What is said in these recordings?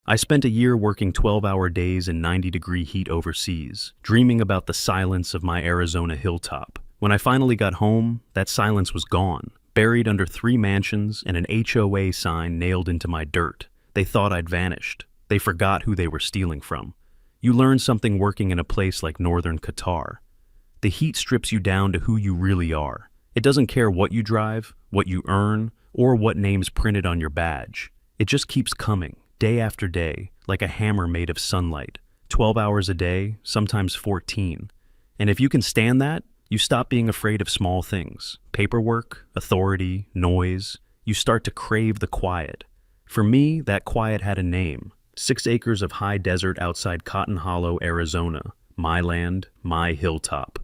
I spent a year working 12-hour days in 90-degree heat overseas, dreaming about the silence of my Arizona hilltop. When I finally got home, that silence was gone, buried under 3 mansions and an HOA sign nailed into my dirt. They thought I'd vanished. They forgot who they were stealing from. You learn something working in a place like northern Qatar. The heat strips you down to who you really are. It doesn't care what you drive, what you earn, or what name's printed on your badge. It just keeps coming, day after day, like a hammer made of sunlight. 12 hours a day, sometimes 14. And if you can stand that, you stop being afraid of small things. Paperwork, authority, noise. You start to crave the quiet. For me, that quiet had a name. 6 acres of high desert outside Cotton Hollow, Arizona. My land, my hilltop.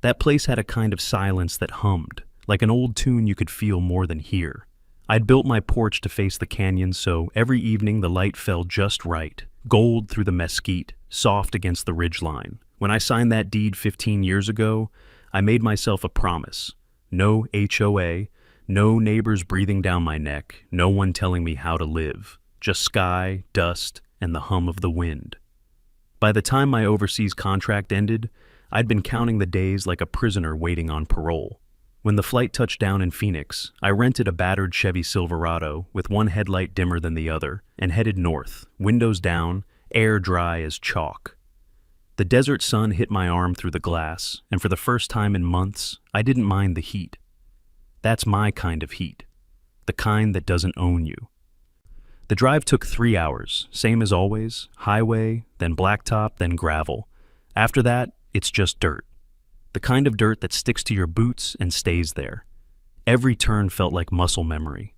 That place had a kind of silence that hummed, like an old tune you could feel more than hear. I'd built my porch to face the canyon, so every evening the light fell just right, gold through the mesquite, soft against the ridgeline. When I signed that deed 15 years ago, I made myself a promise. No HOA, no neighbors breathing down my neck, no one telling me how to live. Just sky, dust, and the hum of the wind. By the time my overseas contract ended, I'd been counting the days like a prisoner waiting on parole. When the flight touched down in Phoenix, I rented a battered Chevy Silverado with one headlight dimmer than the other and headed north, windows down, air dry as chalk. The desert sun hit my arm through the glass, and for the first time in months, I didn't mind the heat. That's my kind of heat, the kind that doesn't own you. The drive took 3 hours, same as always, highway, then blacktop, then gravel. After that, it's just dirt. The kind of dirt that sticks to your boots and stays there. Every turn felt like muscle memory.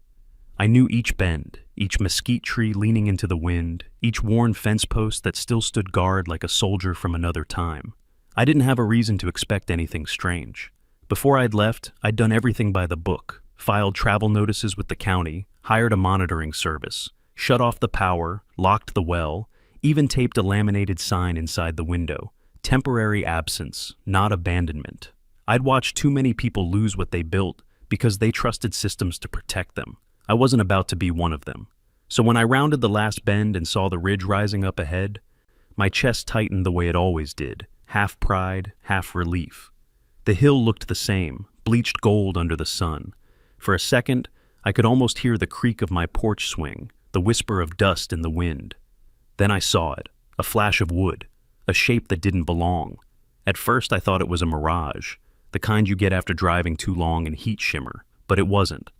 I knew each bend, each mesquite tree leaning into the wind, each worn fence post that still stood guard like a soldier from another time. I didn't have a reason to expect anything strange. Before I'd left, I'd done everything by the book, filed travel notices with the county, hired a monitoring service, shut off the power, locked the well, even taped a laminated sign inside the window. Temporary absence, not abandonment. I'd watched too many people lose what they built because they trusted systems to protect them. I wasn't about to be one of them. So when I rounded the last bend and saw the ridge rising up ahead, my chest tightened the way it always did, half pride, half relief. The hill looked the same, bleached gold under the sun. For a second, I could almost hear the creak of my porch swing, the whisper of dust in the wind. Then I saw it, a flash of wood. A shape that didn't belong. At first I thought it was a mirage, the kind you get after driving too long in heat shimmer, but it wasn't.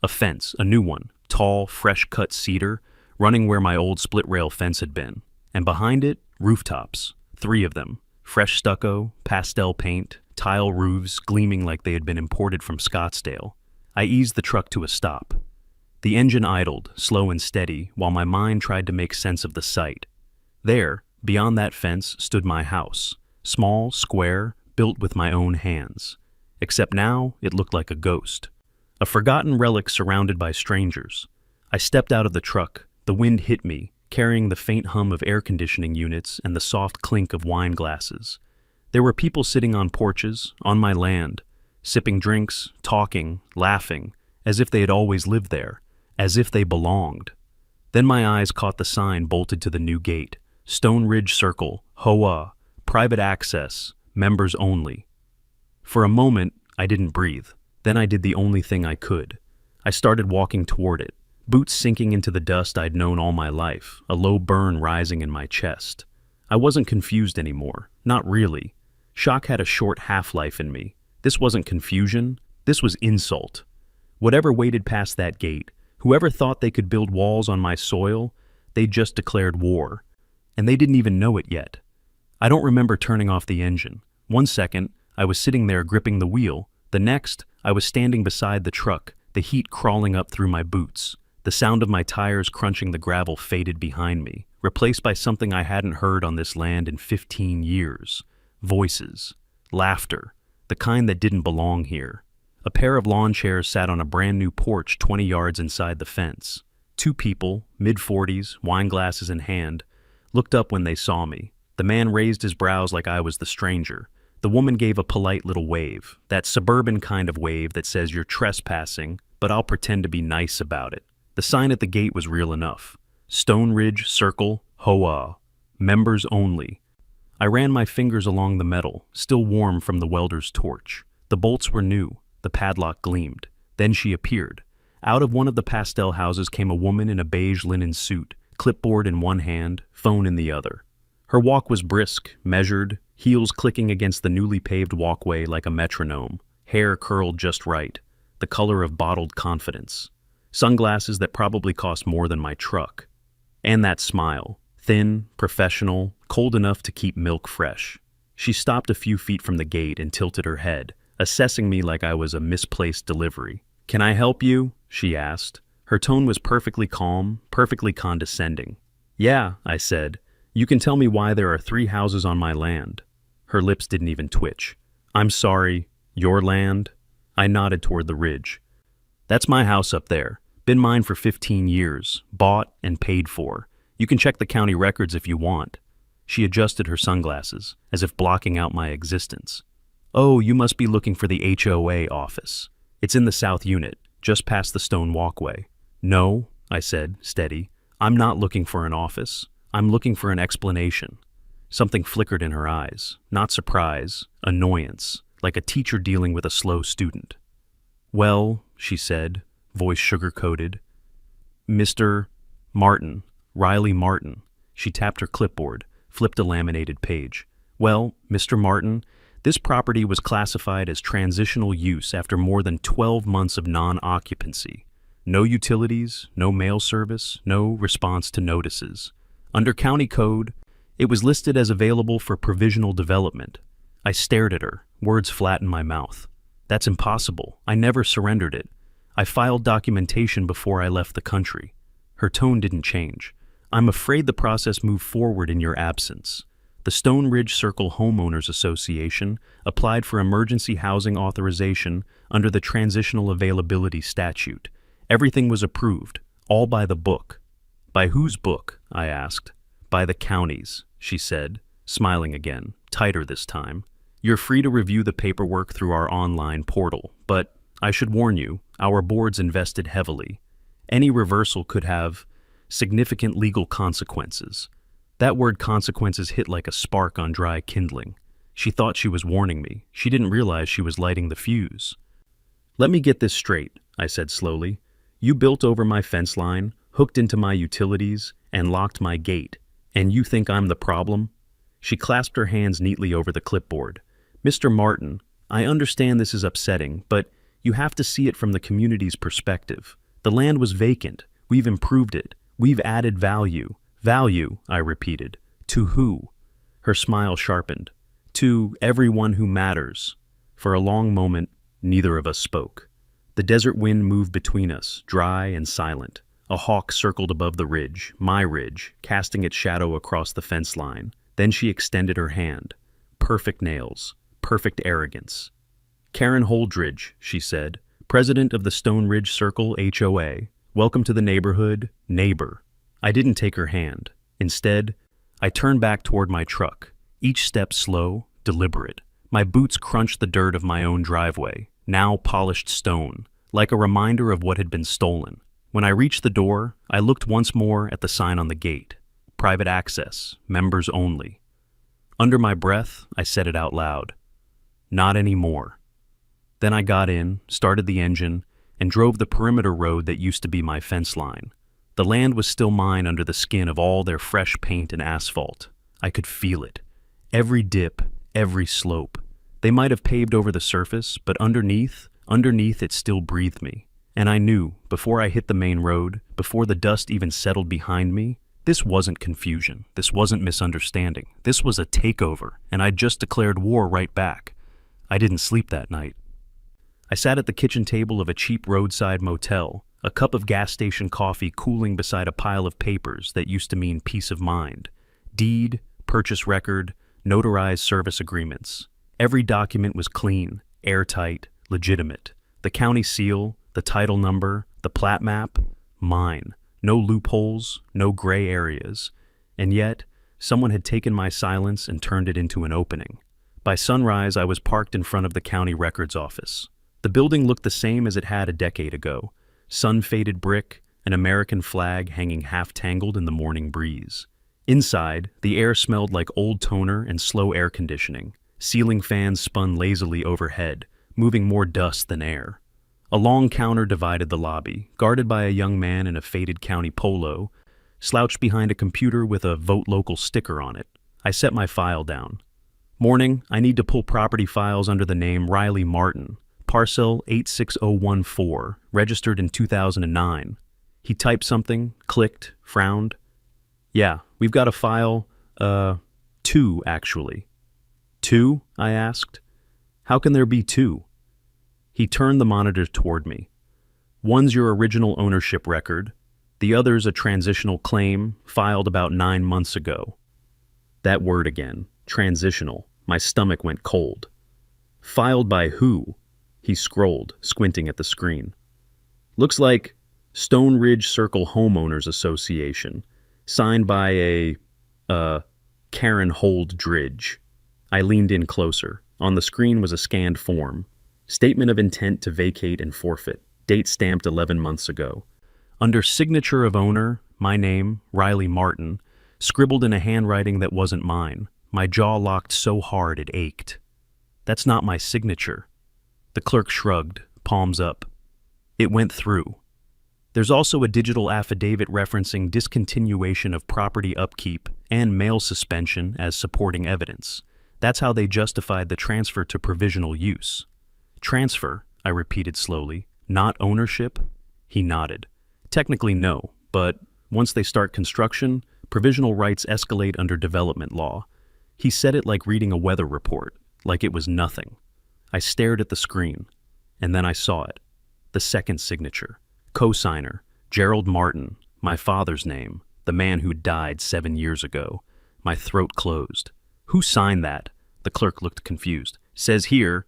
A fence, a new one, tall, fresh-cut cedar, running where my old split-rail fence had been. And behind it, rooftops, 3 of them, fresh stucco, pastel paint, tile roofs gleaming like they had been imported from Scottsdale. I eased the truck to a stop. The engine idled, slow and steady, while my mind tried to make sense of the sight. There, beyond that fence, stood my house, small, square, built with my own hands. Except now, it looked like a ghost. A forgotten relic surrounded by strangers. I stepped out of the truck. The wind hit me, carrying the faint hum of air conditioning units and the soft clink of wine glasses. There were people sitting on porches, on my land, sipping drinks, talking, laughing, as if they had always lived there, as if they belonged. Then my eyes caught the sign bolted to the new gate. Stone Ridge Circle, HOA, private access, members only. For a moment, I didn't breathe. Then I did the only thing I could. I started walking toward it, boots sinking into the dust I'd known all my life, a low burn rising in my chest. I wasn't confused anymore, not really. Shock had a short half-life in me. This wasn't confusion, this was insult. Whatever waited past that gate, whoever thought they could build walls on my soil, they just declared war. And they didn't even know it yet. I don't remember turning off the engine. One second, I was sitting there gripping the wheel. The next, I was standing beside the truck, the heat crawling up through my boots. The sound of my tires crunching the gravel faded behind me, replaced by something I hadn't heard on this land in 15 years. Voices. Laughter. The kind that didn't belong here. A pair of lawn chairs sat on a brand new porch 20 yards inside the fence. 2 people, mid-40s, wine glasses in hand, looked up when they saw me. The man raised his brows like I was the stranger. The woman gave a polite little wave, that suburban kind of wave that says you're trespassing, but I'll pretend to be nice about it. The sign at the gate was real enough. Stone Ridge Circle, HOA. Members only. I ran my fingers along the metal, still warm from the welder's torch. The bolts were new. The padlock gleamed. Then she appeared. Out of one of the pastel houses came a woman in a beige linen suit, clipboard in one hand, phone in the other. Her walk was brisk, measured, heels clicking against the newly paved walkway like a metronome, hair curled just right, the color of bottled confidence. Sunglasses that probably cost more than my truck. And that smile, thin, professional, cold enough to keep milk fresh. She stopped a few feet from the gate and tilted her head, assessing me like I was a misplaced delivery. "Can I help you?" she asked. Her tone was perfectly calm, perfectly condescending. "Yeah," I said. "You can tell me why there are 3 houses on my land." Her lips didn't even twitch. "I'm sorry, your land?" I nodded toward the ridge. "That's my house up there. Been mine for 15 years, bought and paid for. You can check the county records if you want." She adjusted her sunglasses, as if blocking out my existence. "Oh, you must be looking for the HOA office. It's in the south unit, just past the stone walkway." "No," I said, steady. "I'm not looking for an office. I'm looking for an explanation." Something flickered in her eyes, not surprise, annoyance, like a teacher dealing with a slow student. "Well," she said, voice sugar-coated. "Mr. Martin, Riley Martin." She tapped her clipboard, flipped a laminated page. "Well, Mr. Martin, this property was classified as transitional use after more than 12 months of non-occupancy. No utilities, no mail service, no response to notices. Under county code, it was listed as available for provisional development." I stared at her, words flat in my mouth. "That's impossible. I never surrendered it. I filed documentation before I left the country." Her tone didn't change. "I'm afraid the process moved forward in your absence. The Stone Ridge Circle Homeowners Association applied for emergency housing authorization under the Transitional Availability Statute. Everything was approved, all by the book." "By whose book?" I asked. "By the county's," she said, smiling again, tighter this time. "You're free to review the paperwork through our online portal, but I should warn you, our board's invested heavily. Any reversal could have significant legal consequences." That word consequences hit like a spark on dry kindling. She thought she was warning me. She didn't realize she was lighting the fuse. "Let me get this straight," I said slowly. "You built over my fence line, hooked into my utilities, and locked my gate, and you think I'm the problem?" She clasped her hands neatly over the clipboard. "Mr. Martin, I understand this is upsetting, but you have to see it from the community's perspective. The land was vacant. We've improved it. We've added value." "Value," I repeated. "To who?" Her smile sharpened. "To everyone who matters." For a long moment, neither of us spoke. The desert wind moved between us, dry and silent. A hawk circled above the ridge, my ridge, casting its shadow across the fence line. Then she extended her hand. Perfect nails, perfect arrogance. "Karen Holdridge," she said, "president of the Stone Ridge Circle HOA. Welcome to the neighborhood, neighbor." I didn't take her hand. Instead, I turned back toward my truck, each step slow, deliberate. My boots crunched the dirt of my own driveway, now polished stone, like a reminder of what had been stolen. When I reached the door, I looked once more at the sign on the gate. Private access, members only. Under my breath, I said it out loud. Not anymore. Then I got in, started the engine, and drove the perimeter road that used to be my fence line. The land was still mine under the skin of all their fresh paint and asphalt. I could feel it. Every dip, every slope. They might have paved over the surface, but underneath it still breathed me. And I knew, before I hit the main road, before the dust even settled behind me, this wasn't confusion. This wasn't misunderstanding. This was a takeover, and I'd just declared war right back. I didn't sleep that night. I sat at the kitchen table of a cheap roadside motel, a cup of gas station coffee cooling beside a pile of papers that used to mean peace of mind. Deed, purchase record, notarized service agreements. Every document was clean, airtight, legitimate. The county seal, the title number, the plat map, mine. No loopholes, no gray areas. And yet, someone had taken my silence and turned it into an opening. By sunrise, I was parked in front of the county records office. The building looked the same as it had a decade ago. Sun-faded brick, an American flag hanging half-tangled in the morning breeze. Inside, the air smelled like old toner and slow air conditioning. Ceiling fans spun lazily overhead, moving more dust than air. A long counter divided the lobby, guarded by a young man in a faded county polo, slouched behind a computer with a Vote Local sticker on it. I set my file down. Morning, I need to pull property files under the name Riley Martin, parcel 86014, registered in 2009. He typed something, clicked, frowned. Yeah, we've got a file, 2, actually. 2? I asked. How can there be 2? He turned the monitor toward me. One's your original ownership record. The other's a transitional claim filed about 9 months ago. That word again, transitional. My stomach went cold. Filed by who? He scrolled, squinting at the screen. Looks like Stone Ridge Circle Homeowners Association, signed by a Karen Holdridge. I leaned in closer. On the screen was a scanned form. Statement of intent to vacate and forfeit. Date stamped 11 months ago. Under signature of owner, my name, Riley Martin, scribbled in a handwriting that wasn't mine. My jaw locked so hard it ached. That's not my signature. The clerk shrugged, palms up. It went through. There's also a digital affidavit referencing discontinuation of property upkeep and mail suspension as supporting evidence. That's how they justified the transfer to provisional use. Transfer, I repeated slowly, not ownership? He nodded. Technically no, but once they start construction, provisional rights escalate under development law. He said it like reading a weather report, like it was nothing. I stared at the screen, and then I saw it. The second signature. Co-signer, Gerald Martin, my father's name, the man who died 7 years ago. My throat closed. Who signed that? The clerk looked confused. Says here,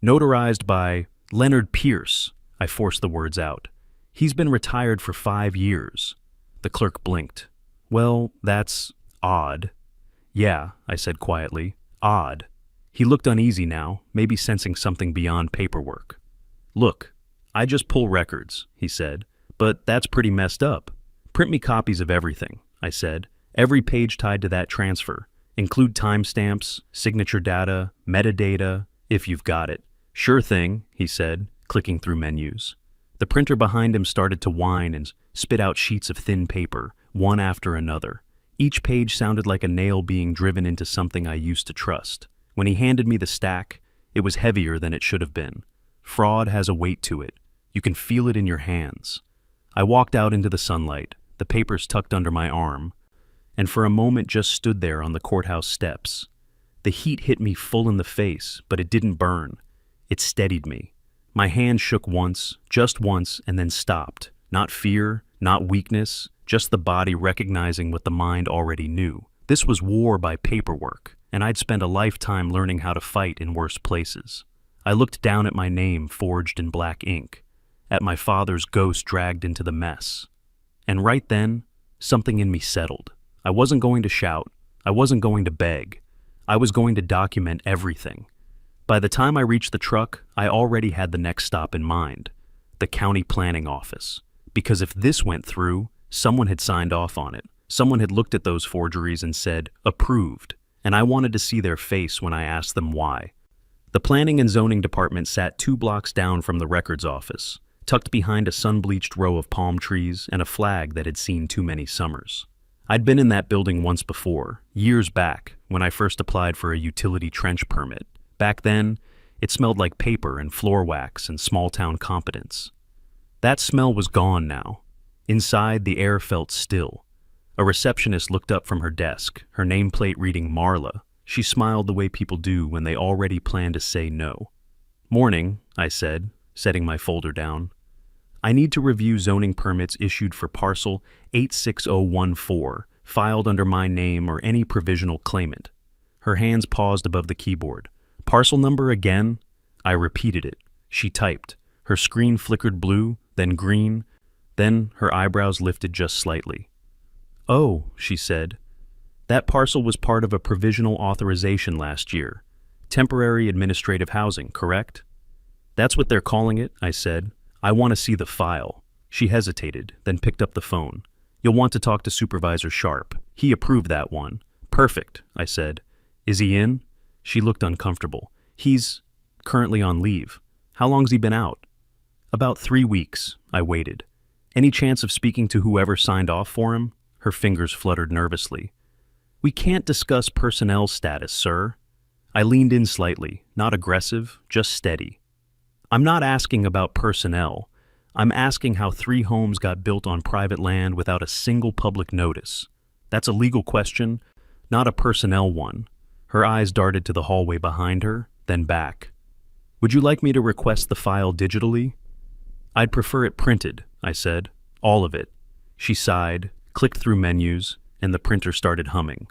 notarized by Leonard Pierce. I forced the words out. He's been retired for 5 years. The clerk blinked. Well, that's odd. Yeah, I said quietly. Odd. He looked uneasy now, maybe sensing something beyond paperwork. Look, I just pull records, he said, but that's pretty messed up. Print me copies of everything, I said. Every page tied to that transfer. Include timestamps, signature data, metadata, if you've got it. Sure thing, he said, clicking through menus. The printer behind him started to whine and spit out sheets of thin paper, one after another. Each page sounded like a nail being driven into something I used to trust. When he handed me the stack, it was heavier than it should have been. Fraud has a weight to it. You can feel it in your hands. I walked out into the sunlight, the papers tucked under my arm, and for a moment just stood there on the courthouse steps. The heat hit me full in the face, but it didn't burn. It steadied me. My hand shook once, just once, and then stopped. Not fear, not weakness, just the body recognizing what the mind already knew. This was war by paperwork, and I'd spent a lifetime learning how to fight in worse places. I looked down at my name forged in black ink, at my father's ghost dragged into the mess. And right then, something in me settled. I wasn't going to shout. I wasn't going to beg. I was going to document everything. By the time I reached the truck, I already had the next stop in mind, the county planning office. Because if this went through, someone had signed off on it. Someone had looked at those forgeries and said, approved, and I wanted to see their face when I asked them why. The planning and zoning department sat 2 blocks down from the records office, tucked behind a sun-bleached row of palm trees and a flag that had seen too many summers. I'd been in that building once before, years back, when I first applied for a utility trench permit. Back then, it smelled like paper and floor wax and small-town competence. That smell was gone now. Inside, the air felt still. A receptionist looked up from her desk, her nameplate reading Marla. She smiled the way people do when they already plan to say no. Morning, I said, setting my folder down. I need to review zoning permits issued for parcel 86014, filed under my name or any provisional claimant. Her hands paused above the keyboard. Parcel number again? I repeated it. She typed. Her screen flickered blue, then green, then her eyebrows lifted just slightly. Oh, she said. That parcel was part of a provisional authorization last year. Temporary administrative housing, correct? That's what they're calling it, I said. I want to see the file. She hesitated, then picked up the phone. "You'll want to talk to Supervisor Sharp. He approved that one." "Perfect," I said. "Is he in?" She looked uncomfortable. "He's currently on leave." "How long's he been out?" "About 3 weeks." I waited. "Any chance of speaking to whoever signed off for him?" Her fingers fluttered nervously. "We can't discuss personnel status, sir." I leaned in slightly, not aggressive, just steady. "I'm not asking about personnel. I'm asking how 3 homes got built on private land without a single public notice. That's a legal question, not a personnel one." Her eyes darted to the hallway behind her, then back. "Would you like me to request the file digitally?" "I'd prefer it printed," I said. "All of it." She sighed, clicked through menus, and the printer started humming.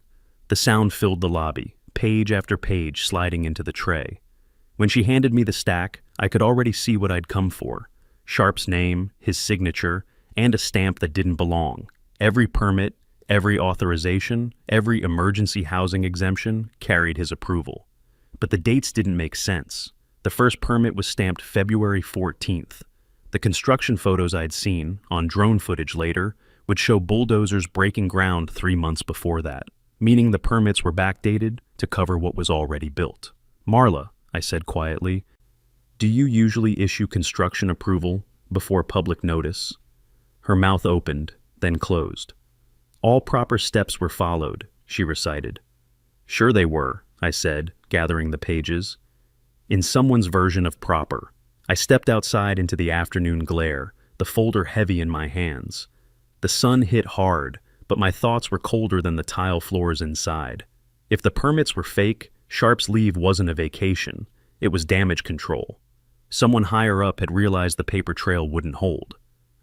The sound filled the lobby, page after page sliding into the tray. When she handed me the stack, I could already see what I'd come for. Sharp's name, his signature, and a stamp that didn't belong. Every permit, every authorization, every emergency housing exemption carried his approval. But the dates didn't make sense. The first permit was stamped February 14th. The construction photos I'd seen, on drone footage later, would show bulldozers breaking ground 3 months before that, meaning the permits were backdated to cover what was already built. "Marla," I said quietly, "do you usually issue construction approval before public notice?" Her mouth opened, then closed. "All proper steps were followed," she recited. "Sure they were," I said, gathering the pages. "In someone's version of proper." I stepped outside into the afternoon glare, the folder heavy in my hands. The sun hit hard, but my thoughts were colder than the tile floors inside. If the permits were fake, Sharp's leave wasn't a vacation. It was damage control. Someone higher up had realized the paper trail wouldn't hold.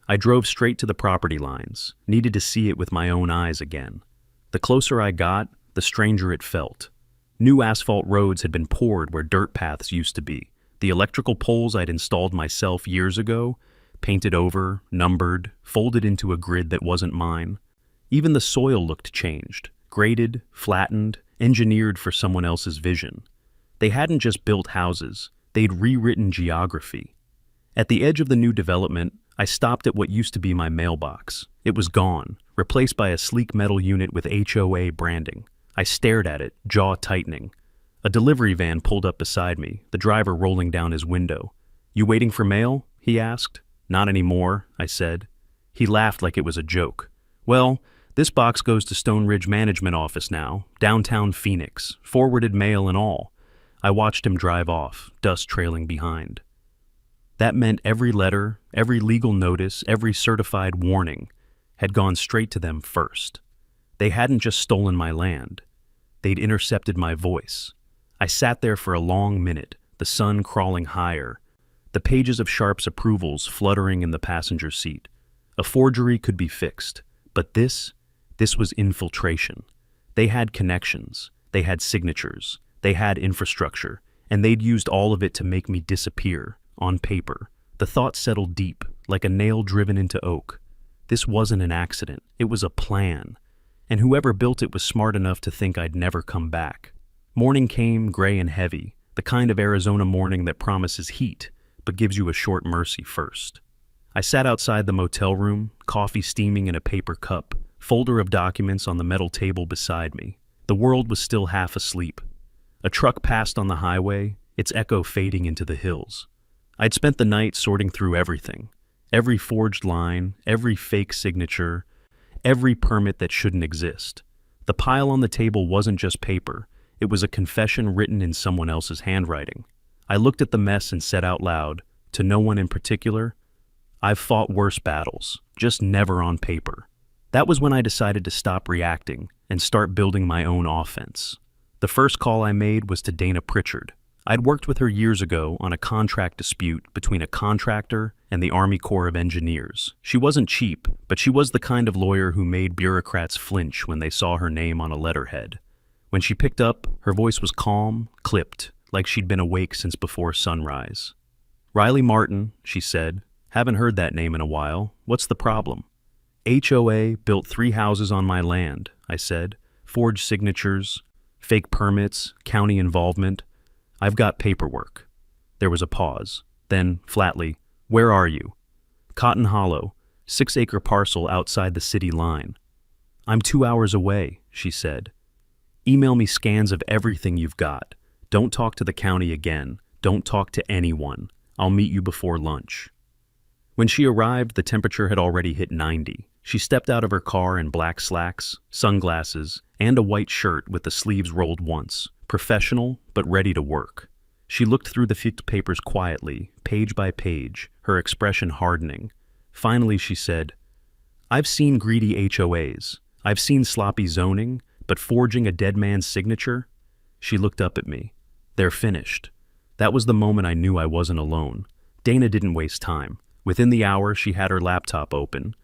I drove straight to the property lines, needed to see it with my own eyes again. The closer I got, the stranger it felt. New asphalt roads had been poured where dirt paths used to be. The electrical poles I'd installed myself years ago, painted over, numbered, folded into a grid that wasn't mine. Even the soil looked changed, graded, flattened, engineered for someone else's vision. They hadn't just built houses, they'd rewritten geography. At the edge of the new development, I stopped at what used to be my mailbox. It was gone, replaced by a sleek metal unit with HOA branding. I stared at it, jaw tightening. A delivery van pulled up beside me, the driver rolling down his window. "You waiting for mail?" he asked. "Not anymore," I said. He laughed like it was a joke. "Well, this box goes to Stone Ridge Management Office now, downtown Phoenix, forwarded mail and all." I watched him drive off, dust trailing behind. That meant every letter, every legal notice, every certified warning had gone straight to them first. They hadn't just stolen my land. They'd intercepted my voice. I sat there for a long minute, the sun crawling higher, the pages of Sharp's approvals fluttering in the passenger seat. A forgery could be fixed, but this was infiltration. They had connections, they had signatures, they had infrastructure, and they'd used all of it to make me disappear, on paper. The thought settled deep, like a nail driven into oak. This wasn't an accident, it was a plan. And whoever built it was smart enough to think I'd never come back. Morning came, gray and heavy, the kind of Arizona morning that promises heat, but gives you a short mercy first. I sat outside the motel room, coffee steaming in a paper cup, folder of documents on the metal table beside me. The world was still half asleep. A truck passed on the highway, its echo fading into the hills. I'd spent the night sorting through everything. Every forged line, every fake signature, every permit that shouldn't exist. The pile on the table wasn't just paper. It was a confession written in someone else's handwriting. I looked at the mess and said out loud, to no one in particular, "I've fought worse battles, just never on paper." That was when I decided to stop reacting and start building my own offense. The first call I made was to Dana Pritchard. I'd worked with her years ago on a contract dispute between a contractor and the Army Corps of Engineers. She wasn't cheap, but she was the kind of lawyer who made bureaucrats flinch when they saw her name on a letterhead. When she picked up, her voice was calm, clipped, like she'd been awake since before sunrise. "Riley Martin," she said. "Haven't heard that name in a while. What's the problem?" "HOA built 3 houses on my land," I said. "Forged signatures, fake permits, county involvement. I've got paperwork." There was a pause. Then, flatly, "Where are you?" "Cotton Hollow. 6-acre parcel outside the city line. I'm 2 hours away, she said. Email me scans of everything you've got. Don't talk to the county again. Don't talk to anyone. I'll meet you before lunch. When she arrived, the temperature had already hit 90. She stepped out of her car in black slacks, sunglasses, and a white shirt with the sleeves rolled once, professional but ready to work. She looked through the papers quietly, page by page, her expression hardening. Finally, she said, I've seen greedy HOAs. I've seen sloppy zoning, but forging a dead man's signature? She looked up at me. They're finished. That was the moment I knew I wasn't alone. Dana didn't waste time. Within the hour, she had her laptop open,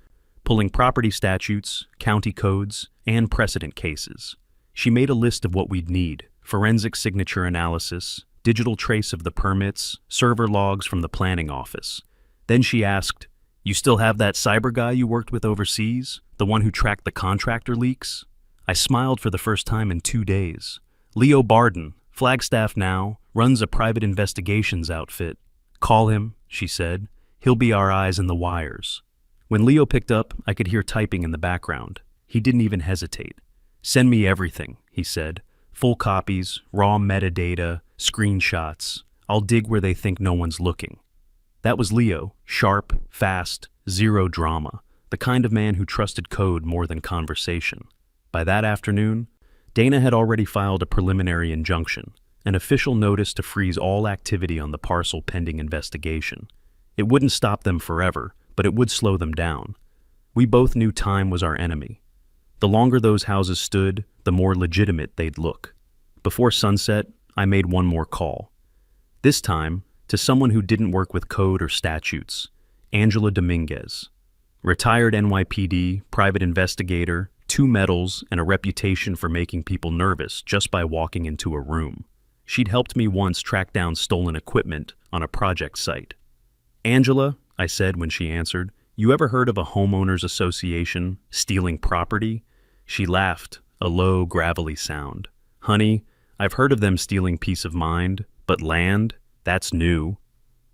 pulling property statutes, county codes, and precedent cases. She made a list of what we'd need: forensic signature analysis, digital trace of the permits, server logs from the planning office. Then she asked, You still have that cyber guy you worked with overseas? The one who tracked the contractor leaks? I smiled for the first time in 2 days. Leo Barden, Flagstaff now, runs a private investigations outfit. Call him, she said. He'll be our eyes in the wires. When Leo picked up, I could hear typing in the background. He didn't even hesitate. Send me everything, he said. Full copies, raw metadata, screenshots. I'll dig where they think no one's looking. That was Leo, sharp, fast, zero drama, the kind of man who trusted code more than conversation. By that afternoon, Dana had already filed a preliminary injunction, an official notice to freeze all activity on the parcel pending investigation. It wouldn't stop them forever, but it would slow them down. We both knew time was our enemy. The longer those houses stood, the more legitimate they'd look. Before sunset, I made one more call. This time, to someone who didn't work with code or statutes, Angela Dominguez. Retired NYPD, private investigator, 2 medals, and a reputation for making people nervous just by walking into a room. She'd helped me once track down stolen equipment on a project site. Angela, I said when she answered, you ever heard of a homeowners association stealing property? She laughed, a low, gravelly sound. Honey, I've heard of them stealing peace of mind, but land? That's new.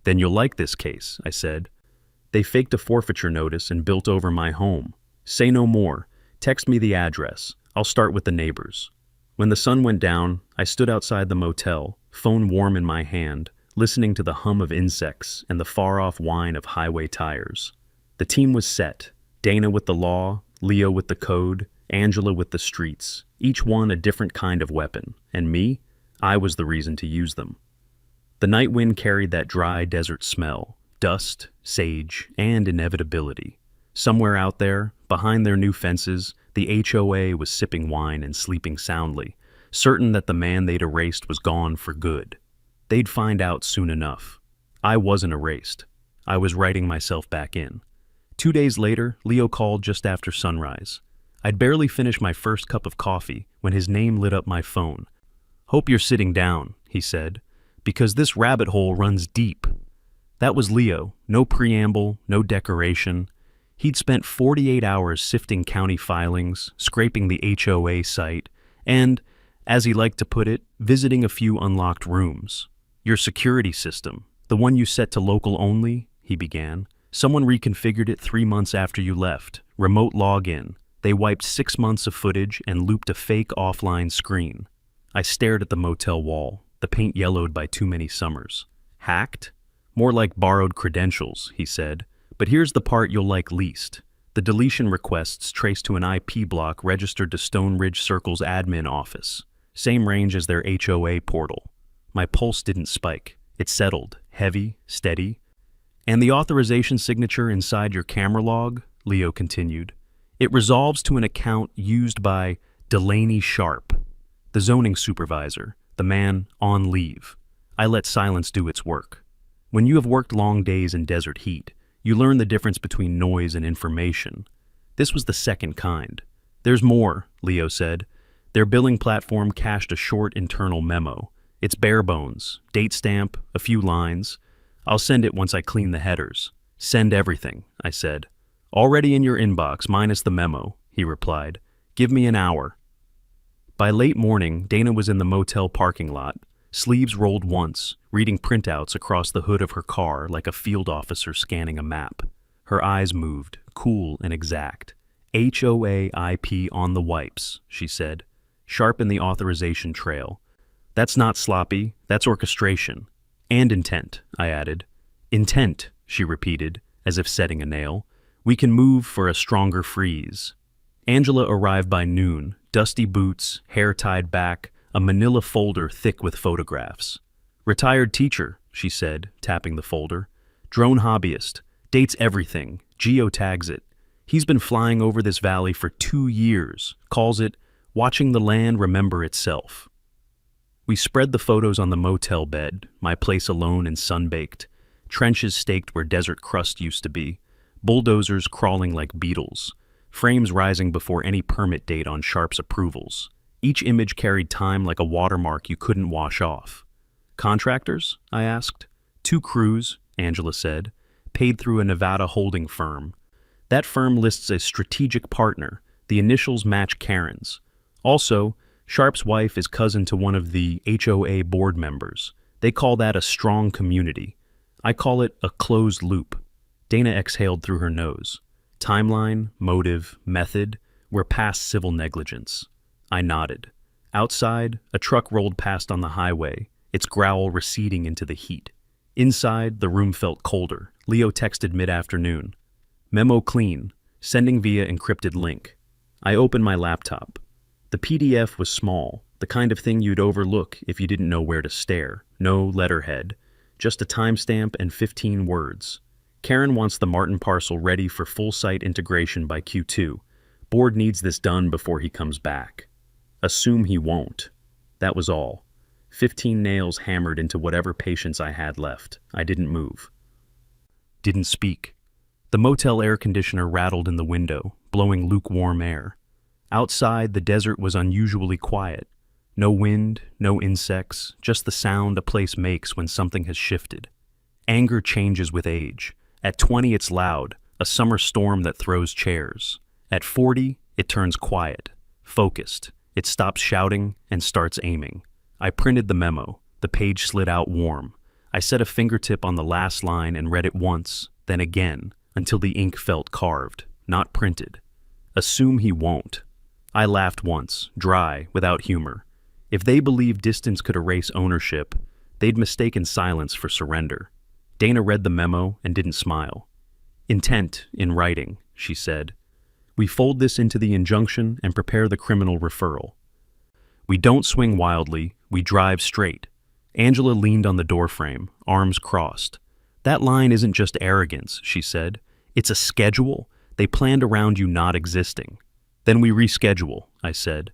Then you'll like this case, I said. They faked a forfeiture notice and built over my home. Say no more. Text me the address. I'll start with the neighbors. When the sun went down, I stood outside the motel, phone warm in my hand, listening to the hum of insects and the far-off whine of highway tires. The team was set. Dana with the law, Leo with the code, Angela with the streets, each one a different kind of weapon. And me? I was the reason to use them. The night wind carried that dry desert smell, dust, sage, and inevitability. Somewhere out there, behind their new fences, the HOA was sipping wine and sleeping soundly, certain that the man they'd erased was gone for good. They'd find out soon enough. I wasn't erased. I was writing myself back in. 2 days later, Leo called just after sunrise. I'd barely finished my first cup of coffee when his name lit up my phone. Hope you're sitting down, he said, because this rabbit hole runs deep. That was Leo, no preamble, no decoration. He'd spent 48 hours sifting county filings, scraping the HOA site, and, as he liked to put it, visiting a few unlocked rooms. Your security system, the one you set to local only, he began. Someone reconfigured it 3 months after you left. Remote login. They wiped 6 months of footage and looped a fake offline screen. I stared at the motel wall, the paint yellowed by too many summers. Hacked? More like borrowed credentials, he said. But here's the part you'll like least. The deletion requests traced to an IP block registered to Stone Ridge Circle's admin office. Same range as their HOA portal. My pulse didn't spike. It settled, heavy, steady. And the authorization signature inside your camera log, Leo continued. It resolves to an account used by Delaney Sharp, the zoning supervisor, the man on leave. I let silence do its work. When you have worked long days in desert heat, you learn the difference between noise and information. This was the second kind. There's more, Leo said. Their billing platform cached a short internal memo. It's bare bones, date stamp, a few lines. I'll send it once I clean the headers. Send everything, I said. Already in your inbox, minus the memo, he replied. Give me an hour. By late morning, Dana was in the motel parking lot, sleeves rolled once, reading printouts across the hood of her car like a field officer scanning a map. Her eyes moved, cool and exact. HOAIP on the wipes, she said. Sharp in the authorization trail. That's not sloppy, that's orchestration. And intent, I added. Intent, she repeated, as if setting a nail. We can move for a stronger freeze. Angela arrived by noon, dusty boots, hair tied back, a manila folder thick with photographs. Retired teacher, she said, tapping the folder. Drone hobbyist, dates everything, geotags it. He's been flying over this valley for 2 years, calls it watching the land remember itself. We spread the photos on the motel bed, my place alone and sun-baked, trenches staked where desert crust used to be, bulldozers crawling like beetles, frames rising before any permit date on Sharp's approvals. Each image carried time like a watermark you couldn't wash off. Contractors? I asked. 2 crews, Angela said, paid through a Nevada holding firm. That firm lists a strategic partner. The initials match Karen's. Also, Sharp's wife is cousin to one of the HOA board members. They call that a strong community. I call it a closed loop. Dana exhaled through her nose. Timeline, motive, method, we're past civil negligence. I nodded. Outside, a truck rolled past on the highway, its growl receding into the heat. Inside, the room felt colder. Leo texted mid-afternoon. Memo clean, sending via encrypted link. I opened my laptop. The PDF was small, the kind of thing you'd overlook if you didn't know where to stare. No letterhead, just a timestamp and 15 words. Karen wants the Martin parcel ready for full site integration by Q2. Board needs this done before he comes back. Assume he won't. That was all. 15 nails hammered into whatever patience I had left. I didn't move. Didn't speak. The motel air conditioner rattled in the window, blowing lukewarm air. Outside, the desert was unusually quiet. No wind, no insects, just the sound a place makes when something has shifted. Anger changes with age. At 20, it's loud, a summer storm that throws chairs. At 40, it turns quiet, focused. It stops shouting and starts aiming. I printed the memo. The page slid out warm. I set a fingertip on the last line and read it once, then again, until the ink felt carved, not printed. Assume he won't. I laughed once, dry, without humor. If they believed distance could erase ownership, they'd mistaken silence for surrender. Dana read the memo and didn't smile. Intent in writing, she said. We fold this into the injunction and prepare the criminal referral. We don't swing wildly, we drive straight. Angela leaned on the doorframe, arms crossed. That line isn't just arrogance, she said. It's a schedule. They planned around you not existing. Then we reschedule, I said.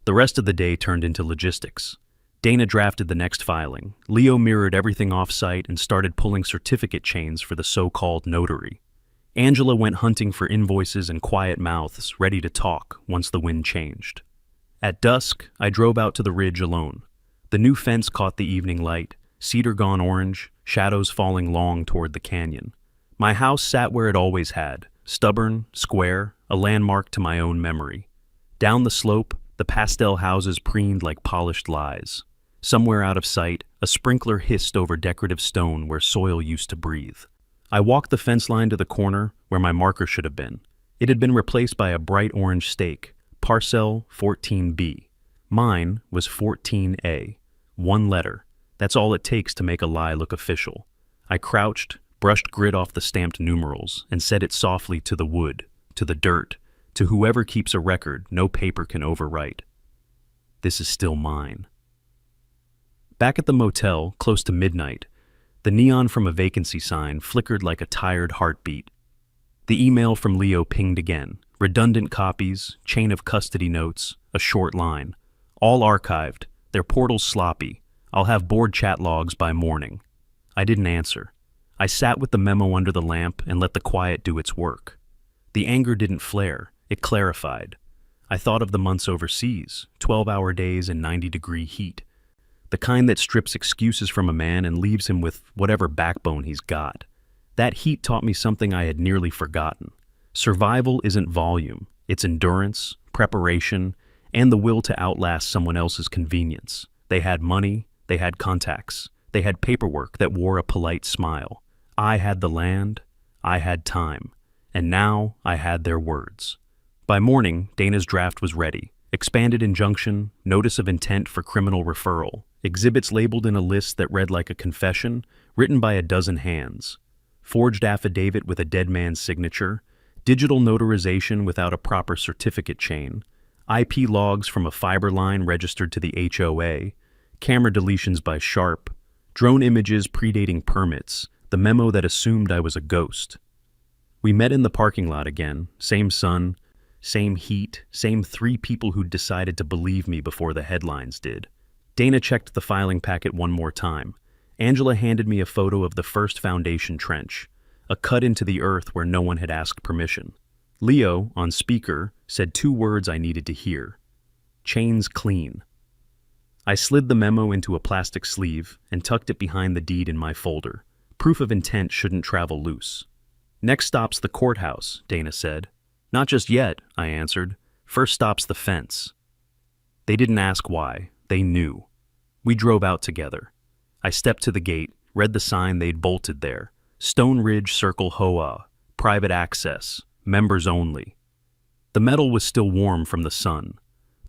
The rest of the day turned into logistics. Dana drafted the next filing. Leo mirrored everything off-site and started pulling certificate chains for the so-called notary. Angela went hunting for invoices and quiet mouths ready to talk once the wind changed. At dusk, I drove out to the ridge alone. The new fence caught the evening light, cedar gone orange, shadows falling long toward the canyon. My house sat where it always had, stubborn, square, a landmark to my own memory. Down the slope, the pastel houses preened like polished lies. Somewhere out of sight, a sprinkler hissed over decorative stone where soil used to breathe. I walked the fence line to the corner where my marker should have been. It had been replaced by a bright orange stake, parcel 14B. Mine was 14A. 1 letter. That's all it takes to make a lie look official. I crouched, brushed grit off the stamped numerals, and said it softly to the wood, to the dirt, to whoever keeps a record no paper can overwrite. This is still mine. Back at the motel, close to midnight, the neon from a vacancy sign flickered like a tired heartbeat. The email from Leo pinged again. Redundant copies, chain of custody notes, a short line. All archived, their portals sloppy. I'll have board chat logs by morning. I didn't answer. I sat with the memo under the lamp and let the quiet do its work. The anger didn't flare, it clarified. I thought of the months overseas, 12-hour days in 90-degree heat. The kind that strips excuses from a man and leaves him with whatever backbone he's got. That heat taught me something I had nearly forgotten. Survival isn't volume, it's endurance, preparation, and the will to outlast someone else's convenience. They had money, they had contacts, they had paperwork that wore a polite smile. I had the land, I had time. And now I had their words. By morning, Dana's draft was ready. Expanded injunction, notice of intent for criminal referral, exhibits labeled in a list that read like a confession, written by a dozen hands, forged affidavit with a dead man's signature, digital notarization without a proper certificate chain, IP logs from a fiber line registered to the HOA, camera deletions by Sharp, drone images predating permits, the memo that assumed I was a ghost. We met in the parking lot again, same sun, same heat, same 3 people who'd decided to believe me before the headlines did. Dana checked the filing packet one more time. Angela handed me a photo of the first foundation trench, a cut into the earth where no one had asked permission. Leo, on speaker, said 2 words I needed to hear. Chains clean. I slid the memo into a plastic sleeve and tucked it behind the deed in my folder. Proof of intent shouldn't travel loose. Next stop's the courthouse, Dana said. Not just yet, I answered. First stop's the fence. They didn't ask why. They knew. We drove out together. I stepped to the gate, read the sign they'd bolted there. Stone Ridge Circle HOA, private access, members only. The metal was still warm from the sun.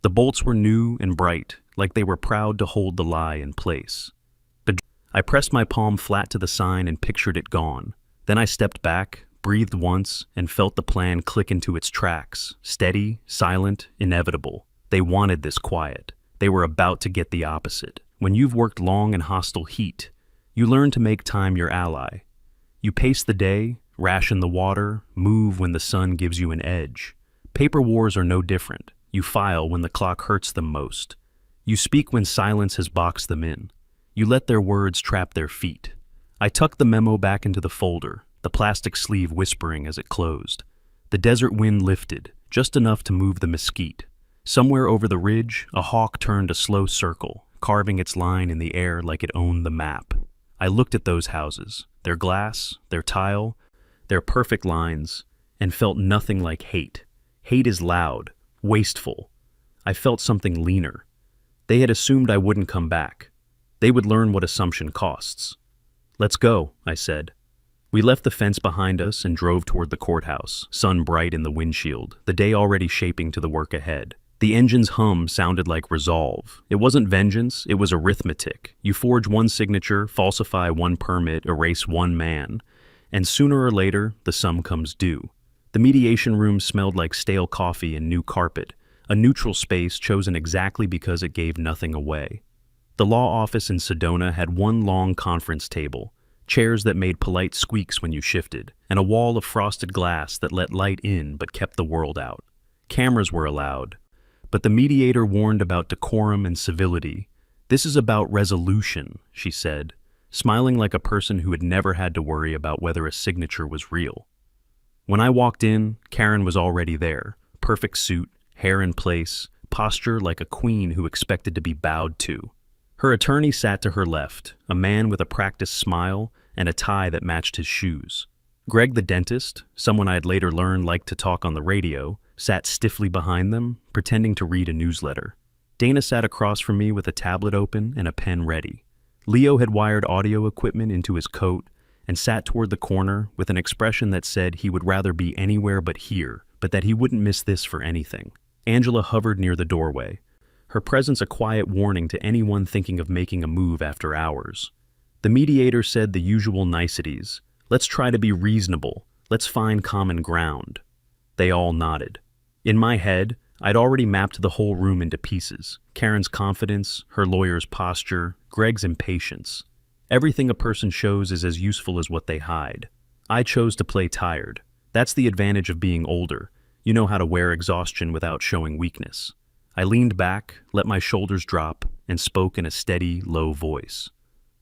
The bolts were new and bright, like they were proud to hold the lie in place. I pressed my palm flat to the sign and pictured it gone. Then I stepped back, breathed once, and felt the plan click into its tracks, steady, silent, inevitable. They wanted this quiet. They were about to get the opposite. When you've worked long in hostile heat, you learn to make time your ally. You pace the day, ration the water, move when the sun gives you an edge. Paper wars are no different. You file when the clock hurts them most. You speak when silence has boxed them in. You let their words trap their feet. I tucked the memo back into the folder, the plastic sleeve whispering as it closed. The desert wind lifted, just enough to move the mesquite. Somewhere over the ridge, a hawk turned a slow circle, carving its line in the air like it owned the map. I looked at those houses, their glass, their tile, their perfect lines, and felt nothing like hate. Hate is loud, wasteful. I felt something leaner. They had assumed I wouldn't come back. They would learn what assumption costs. Let's go, I said. We left the fence behind us and drove toward the courthouse, sun bright in the windshield, the day already shaping to the work ahead. The engine's hum sounded like resolve. It wasn't vengeance, it was arithmetic. You forge one signature, falsify one permit, erase one man, and sooner or later, the sum comes due. The mediation room smelled like stale coffee and new carpet, a neutral space chosen exactly because it gave nothing away. The law office in Sedona had one long conference table, chairs that made polite squeaks when you shifted, and a wall of frosted glass that let light in but kept the world out. Cameras were allowed, but the mediator warned about decorum and civility. This is about resolution, she said, smiling like a person who had never had to worry about whether a signature was real. When I walked in, Karen was already there, perfect suit, hair in place, posture like a queen who expected to be bowed to. Her attorney sat to her left, a man with a practiced smile and a tie that matched his shoes. Greg the dentist, someone I'd later learned liked to talk on the radio, sat stiffly behind them, pretending to read a newsletter. Dana sat across from me with a tablet open and a pen ready. Leo had wired audio equipment into his coat and sat toward the corner with an expression that said he would rather be anywhere but here, but that he wouldn't miss this for anything. Angela hovered near the doorway, her presence a quiet warning to anyone thinking of making a move after hours. The mediator said the usual niceties. Let's try to be reasonable. Let's find common ground. They all nodded. In my head, I'd already mapped the whole room into pieces. Karen's confidence, her lawyer's posture, Greg's impatience. Everything a person shows is as useful as what they hide. I chose to play tired. That's the advantage of being older. You know how to wear exhaustion without showing weakness. I leaned back, let my shoulders drop, and spoke in a steady, low voice.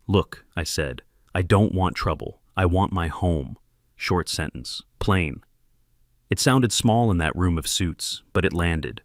Look, I said, I don't want trouble. I want my home. Short sentence. Plain. It sounded small in that room of suits, but it landed.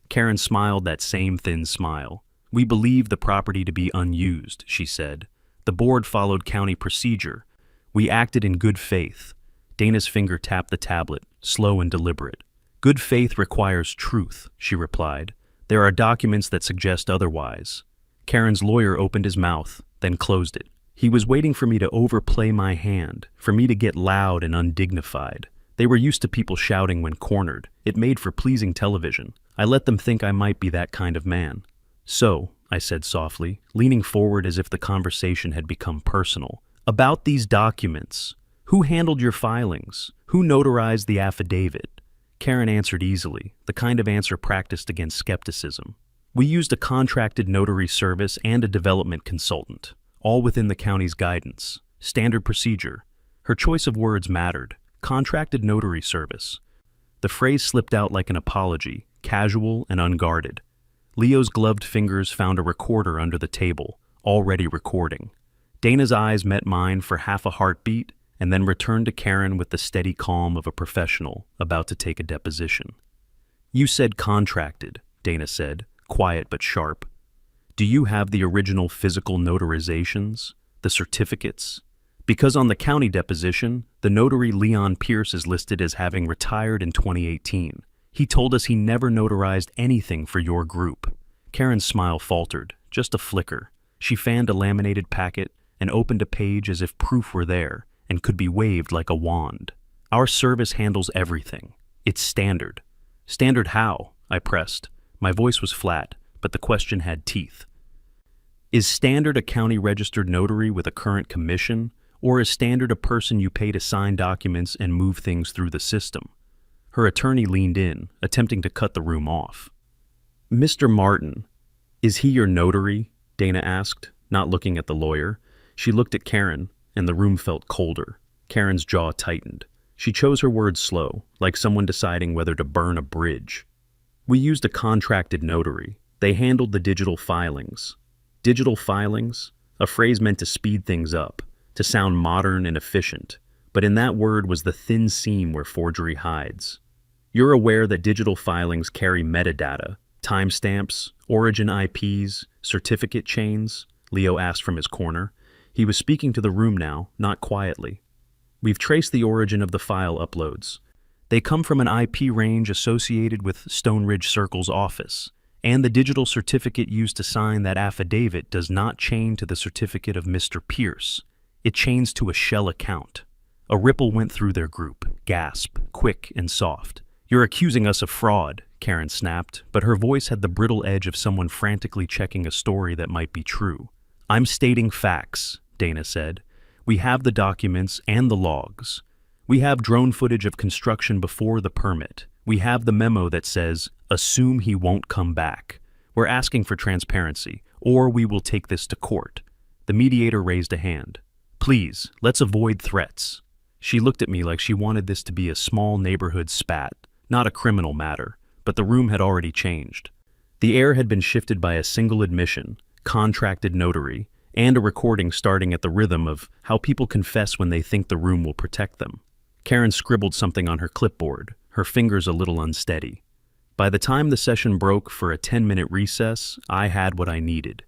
Karen smiled that same thin smile. We believe the property to be unused, she said. The board followed county procedure. We acted in good faith. Dana's finger tapped the tablet, slow and deliberate. Good faith requires truth, she replied. There are documents that suggest otherwise. Karen's lawyer opened his mouth, then closed it. He was waiting for me to overplay my hand, for me to get loud and undignified. They were used to people shouting when cornered. It made for pleasing television. I let them think I might be that kind of man. So, I said softly, leaning forward as if the conversation had become personal. About these documents. Who handled your filings? Who notarized the affidavit? Karen answered easily, the kind of answer practiced against skepticism. We used a contracted notary service and a development consultant, all within the county's guidance. Standard procedure. Her choice of words mattered. Contracted notary service. The phrase slipped out like an apology, casual and unguarded. Leo's gloved fingers found a recorder under the table, already recording. Dana's eyes met mine for half a heartbeat and then returned to Karen with the steady calm of a professional about to take a deposition. You said contracted, Dana said, quiet but sharp. Do you have the original physical notarizations, the certificates? Because on the county deposition, the notary Leon Pierce is listed as having retired in 2018. He told us he never notarized anything for your group. Karen's smile faltered, just a flicker. She fanned a laminated packet and opened a page as if proof were there and could be waved like a wand. Our service handles everything. It's standard. Standard how? I pressed. My voice was flat, but the question had teeth. Is Standard a county-registered notary with a current commission, or is Standard a person you pay to sign documents and move things through the system? Her attorney leaned in, attempting to cut the room off. Mr. Martin, is he your notary? Dana asked, not looking at the lawyer. She looked at Karen, and the room felt colder. Karen's jaw tightened. She chose her words slow, like someone deciding whether to burn a bridge. We used a contracted notary. They handled the digital filings. Digital filings? A phrase meant to speed things up, to sound modern and efficient. But in that word was the thin seam where forgery hides. You're aware that digital filings carry metadata, timestamps, origin IPs, certificate chains? Leo asked from his corner. He was speaking to the room now, not quietly. We've traced the origin of the file uploads. They come from an IP range associated with Stone Ridge Circle's office, and the digital certificate used to sign that affidavit does not chain to the certificate of Mr. Pierce. It chains to a shell account. A ripple went through their group, gasp, quick and soft. You're accusing us of fraud, Karen snapped, but her voice had the brittle edge of someone frantically checking a story that might be true. I'm stating facts, Dana said. We have the documents and the logs. We have drone footage of construction before the permit. We have the memo that says, assume he won't come back. We're asking for transparency, or we will take this to court. The mediator raised a hand. Please, let's avoid threats. She looked at me like she wanted this to be a small neighborhood spat, not a criminal matter, but the room had already changed. The air had been shifted by a single admission, contracted notary, and a recording starting at the rhythm of how people confess when they think the room will protect them. Karen scribbled something on her clipboard, her fingers a little unsteady. By the time the session broke for a 10-minute recess, I had what I needed.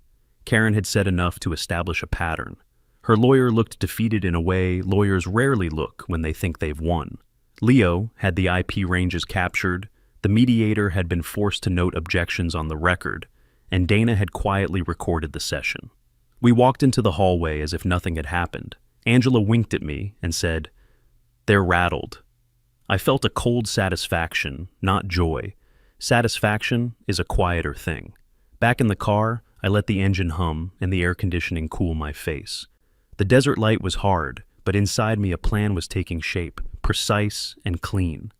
Karen had said enough to establish a pattern. Her lawyer looked defeated in a way lawyers rarely look when they think they've won. Leo had the IP ranges captured, the mediator had been forced to note objections on the record, and Dana had quietly recorded the session. We walked into the hallway as if nothing had happened. Angela winked at me and said, "They're rattled." I felt a cold satisfaction, not joy. Satisfaction is a quieter thing. Back in the car, I let the engine hum and the air conditioning cool my face. The desert light was hard, but inside me a plan was taking shape, precise and clean.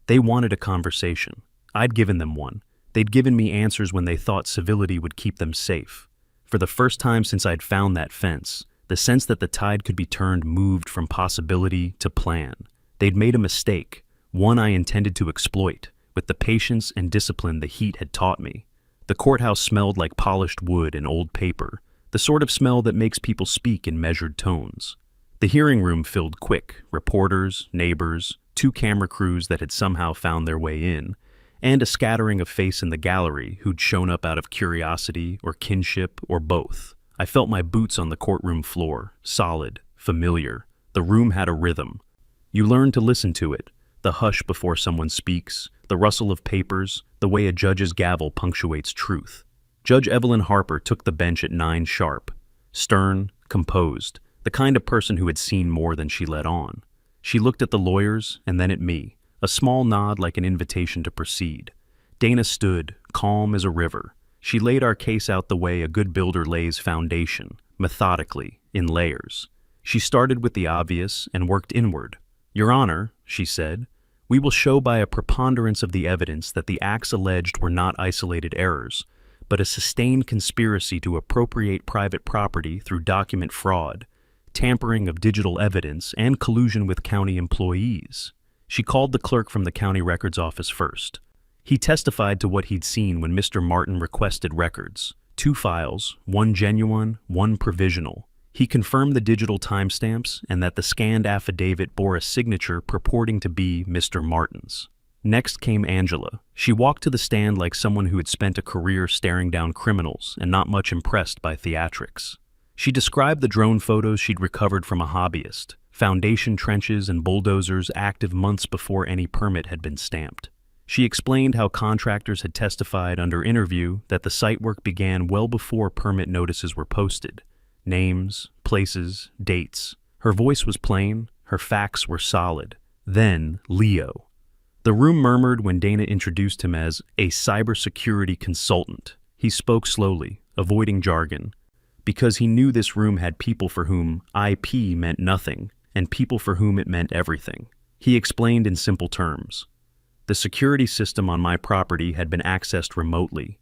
They wanted a conversation. I'd given them one. They'd given me answers when they thought civility would keep them safe. For the first time since I'd found that fence, the sense that the tide could be turned moved from possibility to plan. They'd made a mistake, one I intended to exploit, with the patience and discipline the heat had taught me. The courthouse smelled like polished wood and old paper, the sort of smell that makes people speak in measured tones. The hearing room filled quick, reporters, neighbors, 2 camera crews that had somehow found their way in, and a scattering of face in the gallery who'd shown up out of curiosity or kinship or both. I felt my boots on the courtroom floor, solid, familiar. The room had a rhythm. You learn to listen to it, the hush before someone speaks, the rustle of papers, the way a judge's gavel punctuates truth. Judge Evelyn Harper took the bench at 9 sharp, stern, composed, the kind of person who had seen more than she let on. She looked at the lawyers and then at me, a small nod like an invitation to proceed. Dana stood, calm as a river. She laid our case out the way a good builder lays foundation, methodically, in layers. She started with the obvious and worked inward. "Your Honor," she said, "we will show by a preponderance of the evidence that the acts alleged were not isolated errors, but a sustained conspiracy to appropriate private property through document fraud, tampering of digital evidence, and collusion with county employees." She called the clerk from the county records office first. He testified to what he'd seen when Mr. Martin requested records. 2 files, one genuine, one provisional. He confirmed the digital timestamps and that the scanned affidavit bore a signature purporting to be Mr. Martin's. Next came Angela. She walked to the stand like someone who had spent a career staring down criminals and not much impressed by theatrics. She described the drone photos she'd recovered from a hobbyist, foundation trenches and bulldozers active months before any permit had been stamped. She explained how contractors had testified under interview that the site work began well before permit notices were posted. Names, places, dates. Her voice was plain, her facts were solid. Then, Leo. The room murmured when Dana introduced him as a cybersecurity consultant. He spoke slowly, avoiding jargon, because he knew this room had people for whom IP meant nothing, and people for whom it meant everything. He explained in simple terms. The security system on my property had been accessed remotely.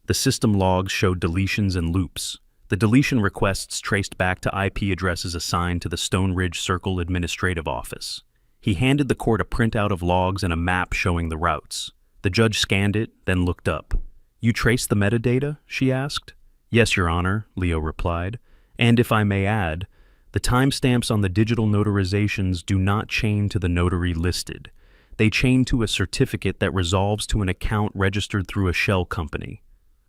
The system logs showed deletions and loops. The deletion requests traced back to IP addresses assigned to the Stone Ridge Circle Administrative Office. He handed the court a printout of logs and a map showing the routes. The judge scanned it, then looked up. "You traced the metadata?" she asked. "Yes, Your Honor," Leo replied. "And if I may add, the timestamps on the digital notarizations do not chain to the notary listed. They chain to a certificate that resolves to an account registered through a shell company."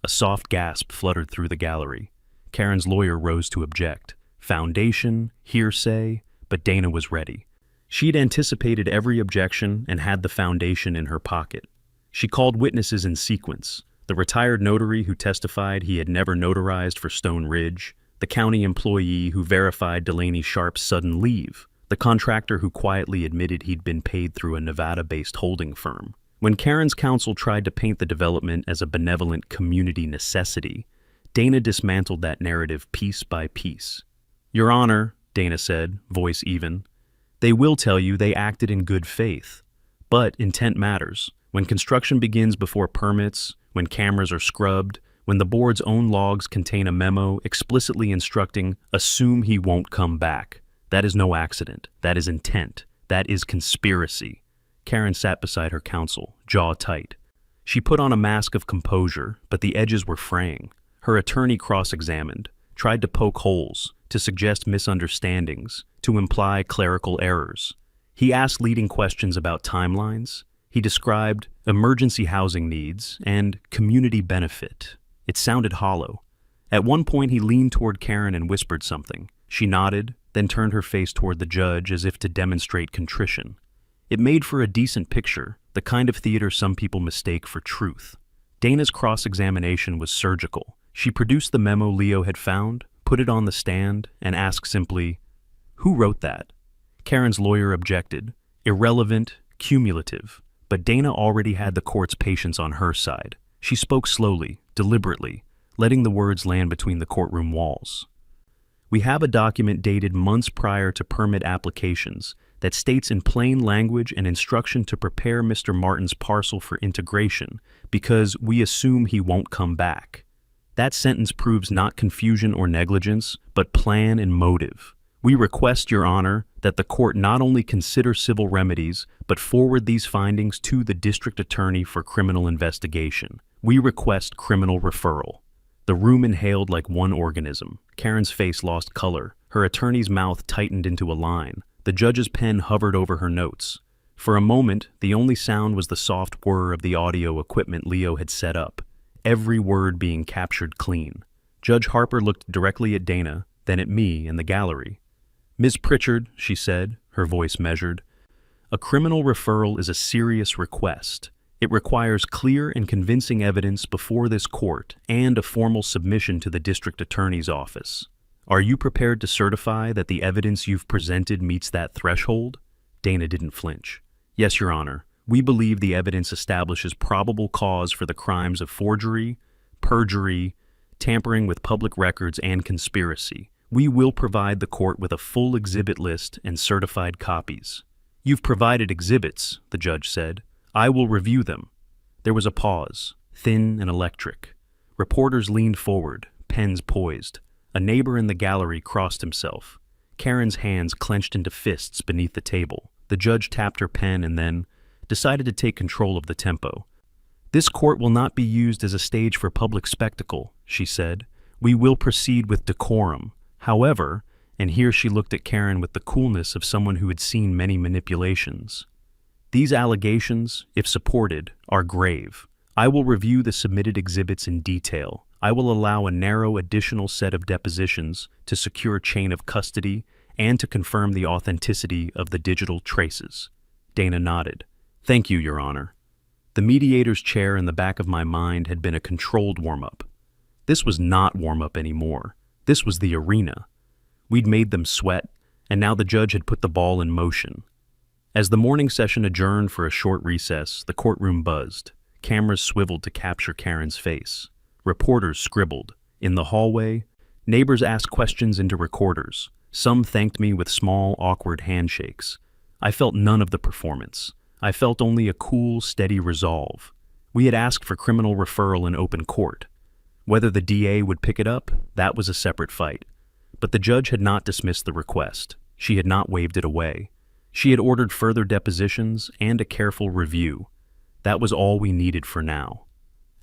A soft gasp fluttered through the gallery. Karen's lawyer rose to object. Foundation, hearsay, but Dana was ready. She'd anticipated every objection and had the foundation in her pocket. She called witnesses in sequence. The retired notary who testified he had never notarized for Stone Ridge, the county employee who verified Delaney Sharp's sudden leave, the contractor who quietly admitted he'd been paid through a Nevada-based holding firm. When Karen's counsel tried to paint the development as a benevolent community necessity, Dana dismantled that narrative piece by piece. "Your Honor," Dana said, voice even, "they will tell you they acted in good faith. But intent matters. When construction begins before permits, when cameras are scrubbed, when the board's own logs contain a memo explicitly instructing, 'Assume he won't come back.' That is no accident. That is intent. That is conspiracy." Karen sat beside her counsel, jaw tight. She put on a mask of composure, but the edges were fraying. Her attorney cross-examined, tried to poke holes, to suggest misunderstandings, to imply clerical errors. He asked leading questions about timelines. He described emergency housing needs and community benefit. It sounded hollow. At one point he leaned toward Karen and whispered something. She nodded, then turned her face toward the judge as if to demonstrate contrition. It made for a decent picture, the kind of theater some people mistake for truth. Dana's cross-examination was surgical. She produced the memo Leo had found, put it on the stand, and asked simply, "Who wrote that?" Karen's lawyer objected. Irrelevant, cumulative. But Dana already had the court's patience on her side. She spoke slowly, deliberately, letting the words land between the courtroom walls. "We have a document dated months prior to permit applications that states in plain language an instruction to prepare Mr. Martin's parcel for integration because we assume he won't come back. That sentence proves not confusion or negligence, but plan and motive. We request, Your Honor, that the court not only consider civil remedies, but forward these findings to the district attorney for criminal investigation. We request criminal referral." The room inhaled like one organism. Karen's face lost color. Her attorney's mouth tightened into a line. The judge's pen hovered over her notes. For a moment, the only sound was the soft whir of the audio equipment Leo had set up, every word being captured clean. Judge Harper looked directly at Dana, then at me in the gallery. "Ms. Pritchard," she said, her voice measured, "a criminal referral is a serious request. It requires clear and convincing evidence before this court and a formal submission to the district attorney's office. Are you prepared to certify that the evidence you've presented meets that threshold?" Dana didn't flinch. Yes, Your Honor. We believe the evidence establishes probable cause for the crimes of forgery, perjury, tampering with public records, and conspiracy. We will provide the court with a full exhibit list and certified copies. You've provided exhibits, the judge said. I will review them. There was a pause, thin and electric. Reporters leaned forward, pens poised. A neighbor in the gallery crossed himself. Karen's hands clenched into fists beneath the table. The judge tapped her pen and then decided to take control of the tempo. This court will not be used as a stage for public spectacle, she said. We will proceed with decorum. However, and here she looked at Karen with the coolness of someone who had seen many manipulations. These allegations, if supported, are grave. I will review the submitted exhibits in detail. I will allow a narrow additional set of depositions to secure chain of custody and to confirm the authenticity of the digital traces. Dana nodded. Thank you, Your Honor. The mediator's chair in the back of my mind had been a controlled warm-up. This was not warm-up anymore. This was the arena. We'd made them sweat, and now the judge had put the ball in motion. As the morning session adjourned for a short recess, the courtroom buzzed. Cameras swiveled to capture Karen's face. Reporters scribbled. In the hallway, neighbors asked questions into recorders. Some thanked me with small, awkward handshakes. I felt none of the performance. I felt only a cool, steady resolve. We had asked for criminal referral in open court. Whether the DA would pick it up, that was a separate fight. But the judge had not dismissed the request. She had not waved it away. She had ordered further depositions and a careful review. That was all we needed for now.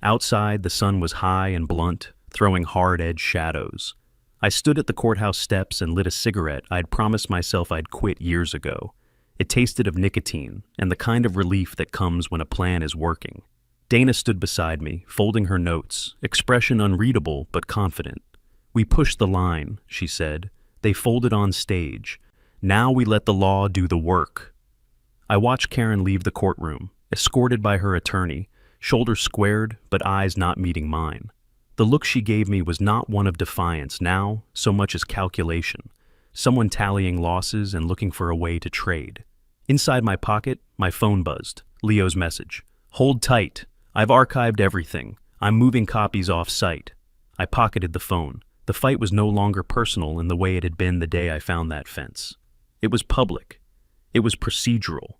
Outside, the sun was high and blunt, throwing hard-edged shadows. I stood at the courthouse steps and lit a cigarette I'd promised myself I'd quit years ago. It tasted of nicotine and the kind of relief that comes when a plan is working. Dana stood beside me, folding her notes, expression unreadable but confident. We pushed the line, she said. They folded on stage. Now we let the law do the work. I watched Karen leave the courtroom, escorted by her attorney, shoulders squared but eyes not meeting mine. The look she gave me was not one of defiance now, so much as calculation. Someone tallying losses and looking for a way to trade. Inside my pocket, my phone buzzed. Leo's message. Hold tight. I've archived everything. I'm moving copies off-site. I pocketed the phone. The fight was no longer personal in the way it had been the day I found that fence. It was public. It was procedural.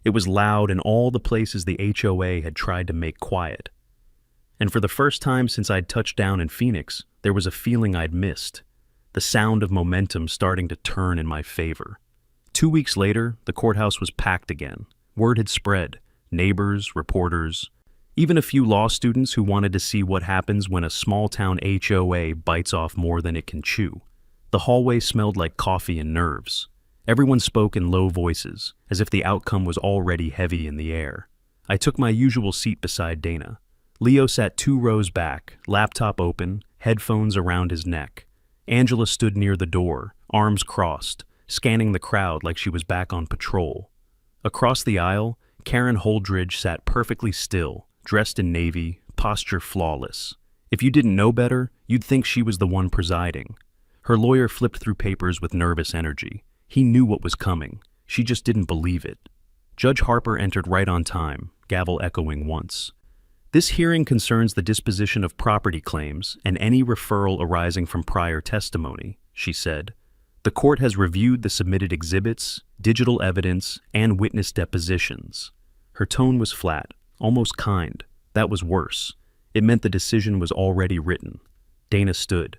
It was loud in all the places the HOA had tried to make quiet. And for the first time since I'd touched down in Phoenix, there was a feeling I'd missed. The sound of momentum starting to turn in my favor. 2 weeks later, the courthouse was packed again. Word had spread. Neighbors, reporters, even a few law students who wanted to see what happens when a small-town HOA bites off more than it can chew. The hallway smelled like coffee and nerves. Everyone spoke in low voices, as if the outcome was already heavy in the air. I took my usual seat beside Dana. Leo sat 2 rows back, laptop open, headphones around his neck. Angela stood near the door, arms crossed, scanning the crowd like she was back on patrol. Across the aisle, Karen Holdridge sat perfectly still, dressed in navy, posture flawless. If you didn't know better, you'd think she was the one presiding. Her lawyer flipped through papers with nervous energy. He knew what was coming. She just didn't believe it. Judge Harper entered right on time, gavel echoing once. This hearing concerns the disposition of property claims and any referral arising from prior testimony, she said. The court has reviewed the submitted exhibits, digital evidence, and witness depositions. Her tone was flat, almost kind. That was worse. It meant the decision was already written. Dana stood.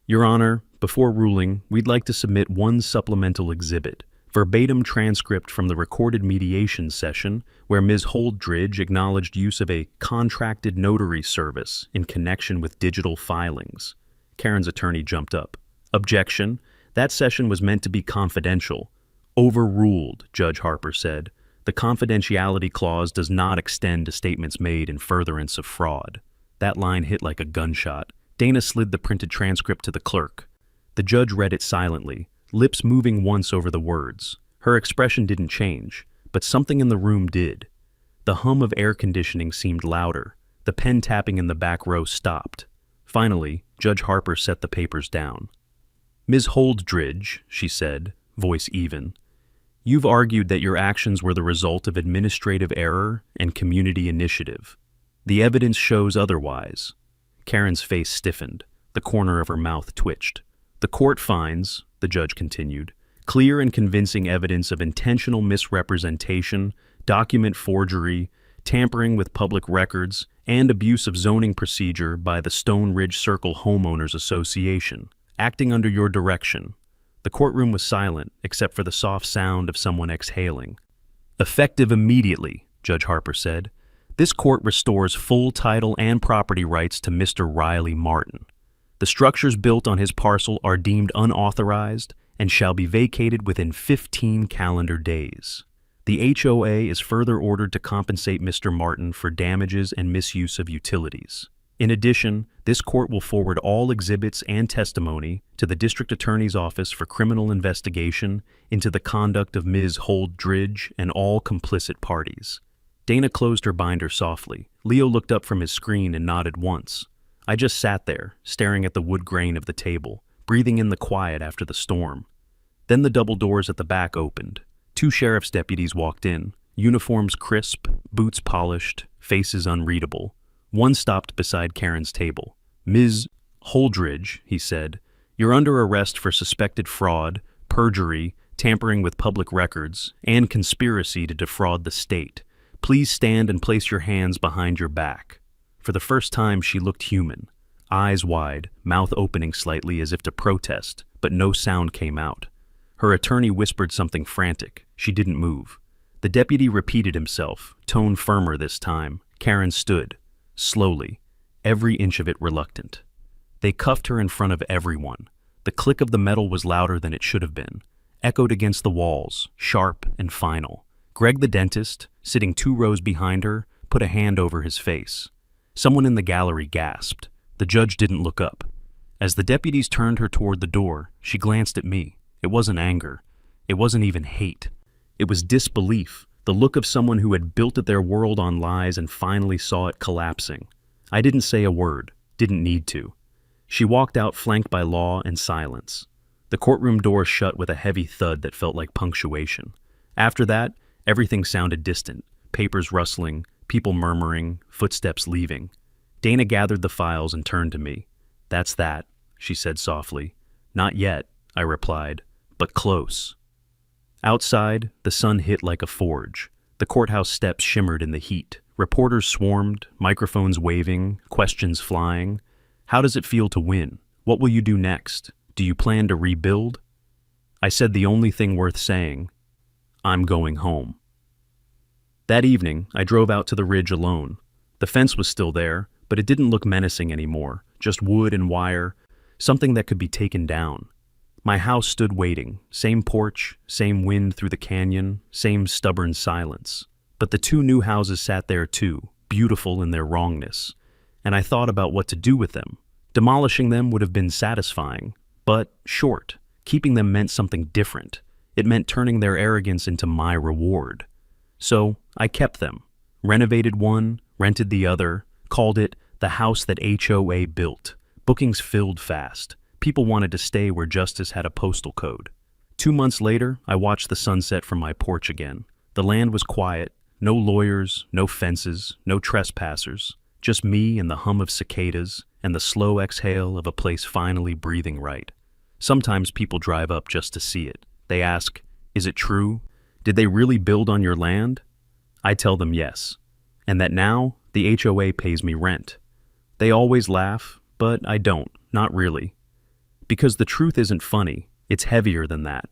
Your Honor, before ruling, we'd like to submit one supplemental exhibit, verbatim transcript from the recorded mediation session where Ms. Holdridge acknowledged use of a contracted notary service in connection with digital filings. Karen's attorney jumped up. Objection. That session was meant to be confidential. Overruled, Judge Harper said. The confidentiality clause does not extend to statements made in furtherance of fraud. That line hit like a gunshot. Dana slid the printed transcript to the clerk. The judge read it silently, lips moving once over the words. Her expression didn't change, but something in the room did. The hum of air conditioning seemed louder. The pen tapping in the back row stopped. Finally, Judge Harper set the papers down. Ms. Holdridge, she said, voice even. You've argued that your actions were the result of administrative error and community initiative. The evidence shows otherwise. Karen's face stiffened. The corner of her mouth twitched. The court finds, the judge continued, clear and convincing evidence of intentional misrepresentation, document forgery, tampering with public records, and abuse of zoning procedure by the Stone Ridge Circle Homeowners Association, acting under your direction. The courtroom was silent, except for the soft sound of someone exhaling. Effective immediately, Judge Harper said. This court restores full title and property rights to Mr. Riley Martin. The structures built on his parcel are deemed unauthorized and shall be vacated within 15 calendar days. The HOA is further ordered to compensate Mr. Martin for damages and misuse of utilities. In addition, this court will forward all exhibits and testimony to the District Attorney's Office for criminal investigation into the conduct of Ms. Holdridge and all complicit parties. Dana closed her binder softly. Leo looked up from his screen and nodded once. I just sat there, staring at the wood grain of the table, breathing in the quiet after the storm. Then the double doors at the back opened. 2 sheriff's deputies walked in, uniforms crisp, boots polished, faces unreadable. One stopped beside Karen's table. Ms. Holdridge, he said, you're under arrest for suspected fraud, perjury, tampering with public records, and conspiracy to defraud the state. Please stand and place your hands behind your back. For the first time, she looked human. Eyes wide, mouth opening slightly as if to protest, but no sound came out. Her attorney whispered something frantic. She didn't move. The deputy repeated himself, tone firmer this time. Karen stood, slowly, every inch of it reluctant. They cuffed her in front of everyone. The click of the metal was louder than it should have been, echoed against the walls, sharp and final. Greg the dentist, sitting 2 rows behind her, put a hand over his face. Someone in the gallery gasped. The judge didn't look up. As the deputies turned her toward the door, she glanced at me. It wasn't anger. It wasn't even hate. It was disbelief, the look of someone who had built their world on lies and finally saw it collapsing. I didn't say a word, didn't need to. She walked out flanked by law and silence. The courtroom door shut with a heavy thud that felt like punctuation. After that, everything sounded distant, papers rustling, people murmuring, footsteps leaving. Dana gathered the files and turned to me. That's that, she said softly. Not yet, I replied, but close. Outside, the sun hit like a forge. The courthouse steps shimmered in the heat. Reporters swarmed, microphones waving, questions flying. How does it feel to win? What will you do next? Do you plan to rebuild? I said the only thing worth saying. I'm going home. That evening, I drove out to the ridge alone. The fence was still there, but it didn't look menacing anymore, just wood and wire, something that could be taken down. My house stood waiting, same porch, same wind through the canyon, same stubborn silence. But the 2 new houses sat there too, beautiful in their wrongness. And I thought about what to do with them. Demolishing them would have been satisfying, but short. Keeping them meant something different. It meant turning their arrogance into my reward. So I kept them, renovated one, rented the other, called it the house that HOA built. Bookings filled fast. People wanted to stay where justice had a postal code. 2 months later, I watched the sunset from my porch again. The land was quiet, no lawyers, no fences, no trespassers, just me and the hum of cicadas and the slow exhale of a place finally breathing right. Sometimes people drive up just to see it. They ask, is it true? Did they really build on your land? I tell them yes, and that now the HOA pays me rent. They always laugh, but I don't, not really. Because the truth isn't funny, it's heavier than that.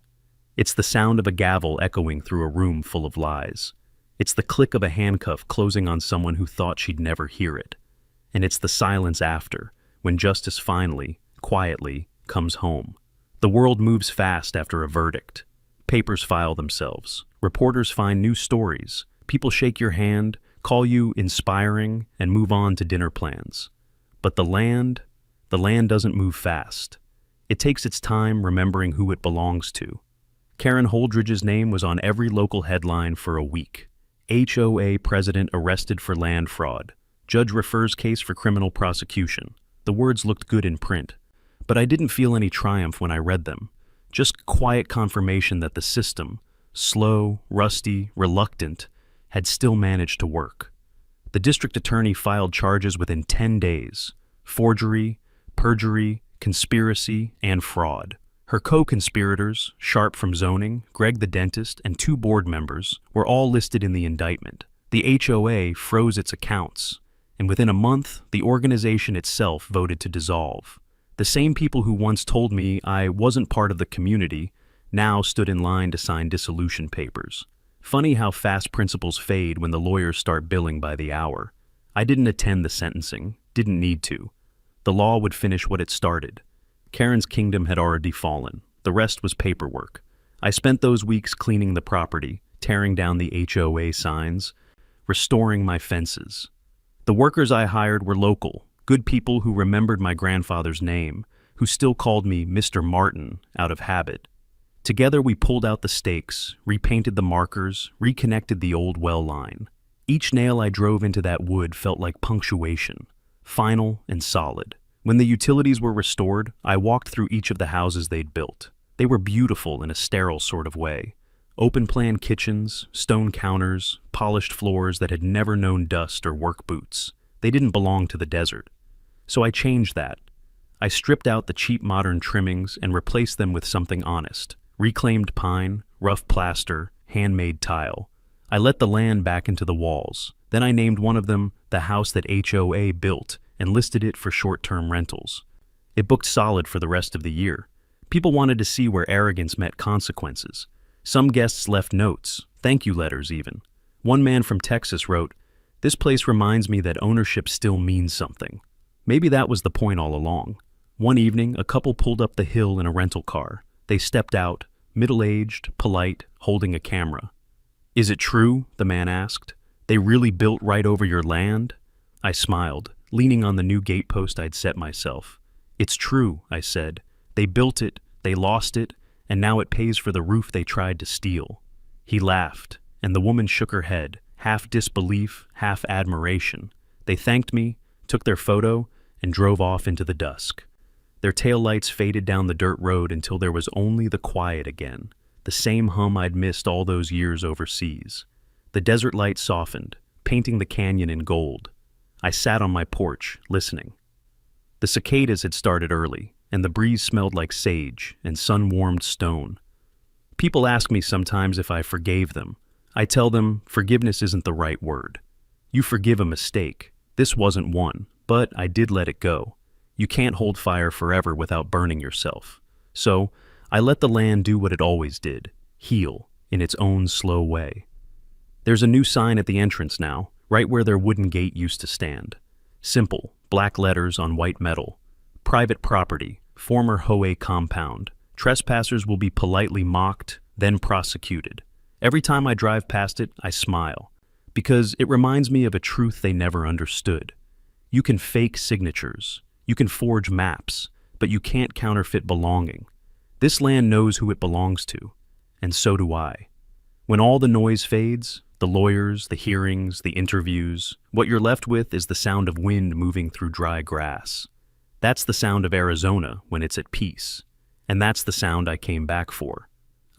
It's the sound of a gavel echoing through a room full of lies. It's the click of a handcuff closing on someone who thought she'd never hear it. And it's the silence after, when justice finally, quietly, comes home. The world moves fast after a verdict. Papers file themselves. Reporters find new stories. People shake your hand, call you inspiring, and move on to dinner plans. But the land doesn't move fast. It takes its time remembering who it belongs to. Karen Holdridge's name was on every local headline for a week. HOA president arrested for land fraud. Judge refers case for criminal prosecution. The words looked good in print, but I didn't feel any triumph when I read them. Just quiet confirmation that the system, slow, rusty, reluctant, had still managed to work. The district attorney filed charges within 10 days: forgery, perjury, conspiracy, and fraud. Her co-conspirators, Sharp from zoning, Greg the dentist, and 2 board members, were all listed in the indictment. The HOA froze its accounts, and within a month, the organization itself voted to dissolve. The same people who once told me I wasn't part of the community now stood in line to sign dissolution papers. Funny how fast principles fade when the lawyers start billing by the hour. I didn't attend the sentencing, didn't need to. The law would finish what it started. Karen's kingdom had already fallen. The rest was paperwork. I spent those weeks cleaning the property, tearing down the HOA signs, restoring my fences. The workers I hired were local, good people who remembered my grandfather's name, who still called me Mr. Martin out of habit. Together we pulled out the stakes, repainted the markers, reconnected the old well line. Each nail I drove into that wood felt like punctuation, final and solid. When the utilities were restored, I walked through each of the houses they'd built. They were beautiful in a sterile sort of way. Open-plan kitchens, stone counters, polished floors that had never known dust or work boots. They didn't belong to the desert. So I changed that. I stripped out the cheap modern trimmings and replaced them with something honest. Reclaimed pine, rough plaster, handmade tile. I let the land back into the walls. Then I named one of them the house that HOA built and listed it for short-term rentals. It booked solid for the rest of the year. People wanted to see where arrogance met consequences. Some guests left notes, thank you letters even. One man from Texas wrote, "This place reminds me that ownership still means something." Maybe that was the point all along. One evening, a couple pulled up the hill in a rental car. They stepped out, middle-aged, polite, holding a camera. "Is it true?" the man asked. "They really built right over your land?" I smiled, leaning on the new gatepost I'd set myself. "It's true," I said. "They built it, they lost it, and now it pays for the roof they tried to steal." He laughed, and the woman shook her head, half disbelief, half admiration. They thanked me, took their photo, and drove off into the dusk. Their taillights faded down the dirt road until there was only the quiet again, the same hum I'd missed all those years overseas. The desert light softened, painting the canyon in gold. I sat on my porch, listening. The cicadas had started early, and the breeze smelled like sage and sun-warmed stone. People ask me sometimes if I forgave them. I tell them forgiveness isn't the right word. You forgive a mistake. This wasn't one, but I did let it go. You can't hold fire forever without burning yourself. So, I let the land do what it always did, heal, in its own slow way. There's a new sign at the entrance now, right where their wooden gate used to stand. Simple, black letters on white metal. Private property, former HOA compound. Trespassers will be politely mocked, then prosecuted. Every time I drive past it, I smile, because it reminds me of a truth they never understood. You can fake signatures. You can forge maps, but you can't counterfeit belonging. This land knows who it belongs to, and so do I. When all the noise fades, the lawyers, the hearings, the interviews, what you're left with is the sound of wind moving through dry grass. That's the sound of Arizona when it's at peace, and that's the sound I came back for.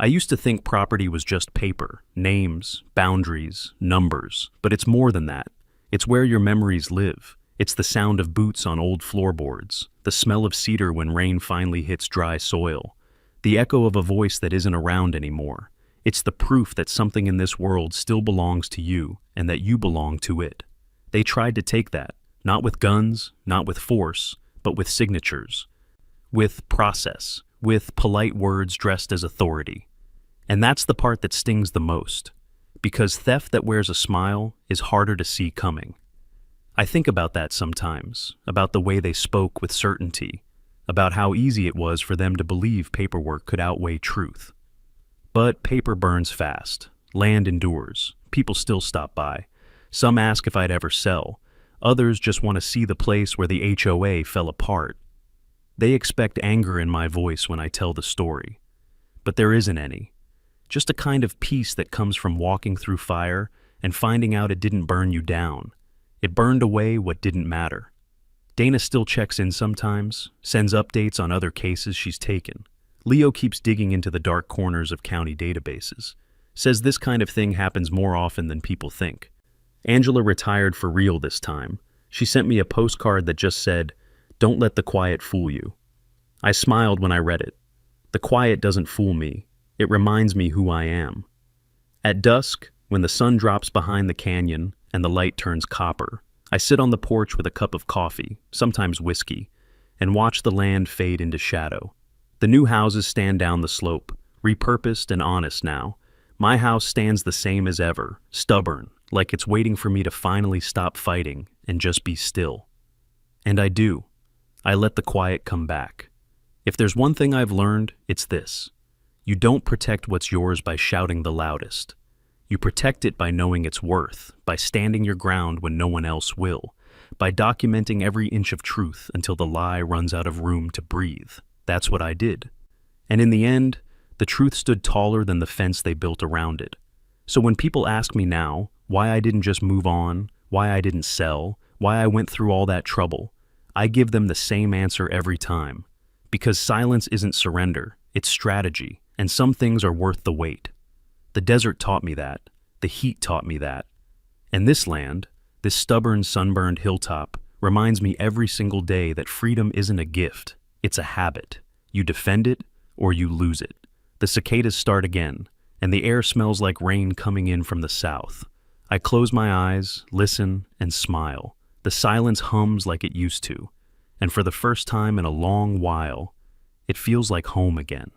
I used to think property was just paper, names, boundaries, numbers, but it's more than that. It's where your memories live. It's the sound of boots on old floorboards, the smell of cedar when rain finally hits dry soil, the echo of a voice that isn't around anymore. It's the proof that something in this world still belongs to you and that you belong to it. They tried to take that, not with guns, not with force, but with signatures, with process, with polite words dressed as authority. And that's the part that stings the most, because theft that wears a smile is harder to see coming. I think about that sometimes, about the way they spoke with certainty, about how easy it was for them to believe paperwork could outweigh truth. But paper burns fast, land endures, people still stop by. Some ask if I'd ever sell, others just want to see the place where the HOA fell apart. They expect anger in my voice when I tell the story, but there isn't any. Just a kind of peace that comes from walking through fire and finding out it didn't burn you down. It burned away what didn't matter. Dana still checks in sometimes, sends updates on other cases she's taken. Leo keeps digging into the dark corners of county databases. says this kind of thing happens more often than people think. Angela retired for real this time. She sent me a postcard that just said, "Don't let the quiet fool you." I smiled when I read it. The quiet doesn't fool me. It reminds me who I am. At dusk, when the sun drops behind the canyon and the light turns copper, I sit on the porch with a cup of coffee, sometimes whiskey, and watch the land fade into shadow. The new houses stand down the slope, repurposed and honest now. My house stands the same as ever, stubborn, like it's waiting for me to finally stop fighting and just be still. And I do. I let the quiet come back. If there's one thing I've learned, it's this. You don't protect what's yours by shouting the loudest. You protect it by knowing its worth, by standing your ground when no one else will, by documenting every inch of truth until the lie runs out of room to breathe. That's what I did. And in the end, the truth stood taller than the fence they built around it. So when people ask me now why I didn't just move on, why I didn't sell, why I went through all that trouble, I give them the same answer every time. Because silence isn't surrender, it's strategy, and some things are worth the wait. The desert taught me that. The heat taught me that. And this land, this stubborn, sunburned hilltop, reminds me every single day that freedom isn't a gift, it's a habit. You defend it, or you lose it. The cicadas start again, and the air smells like rain coming in from the south. I close my eyes, listen, and smile. The silence hums like it used to, and for the first time in a long while, it feels like home again.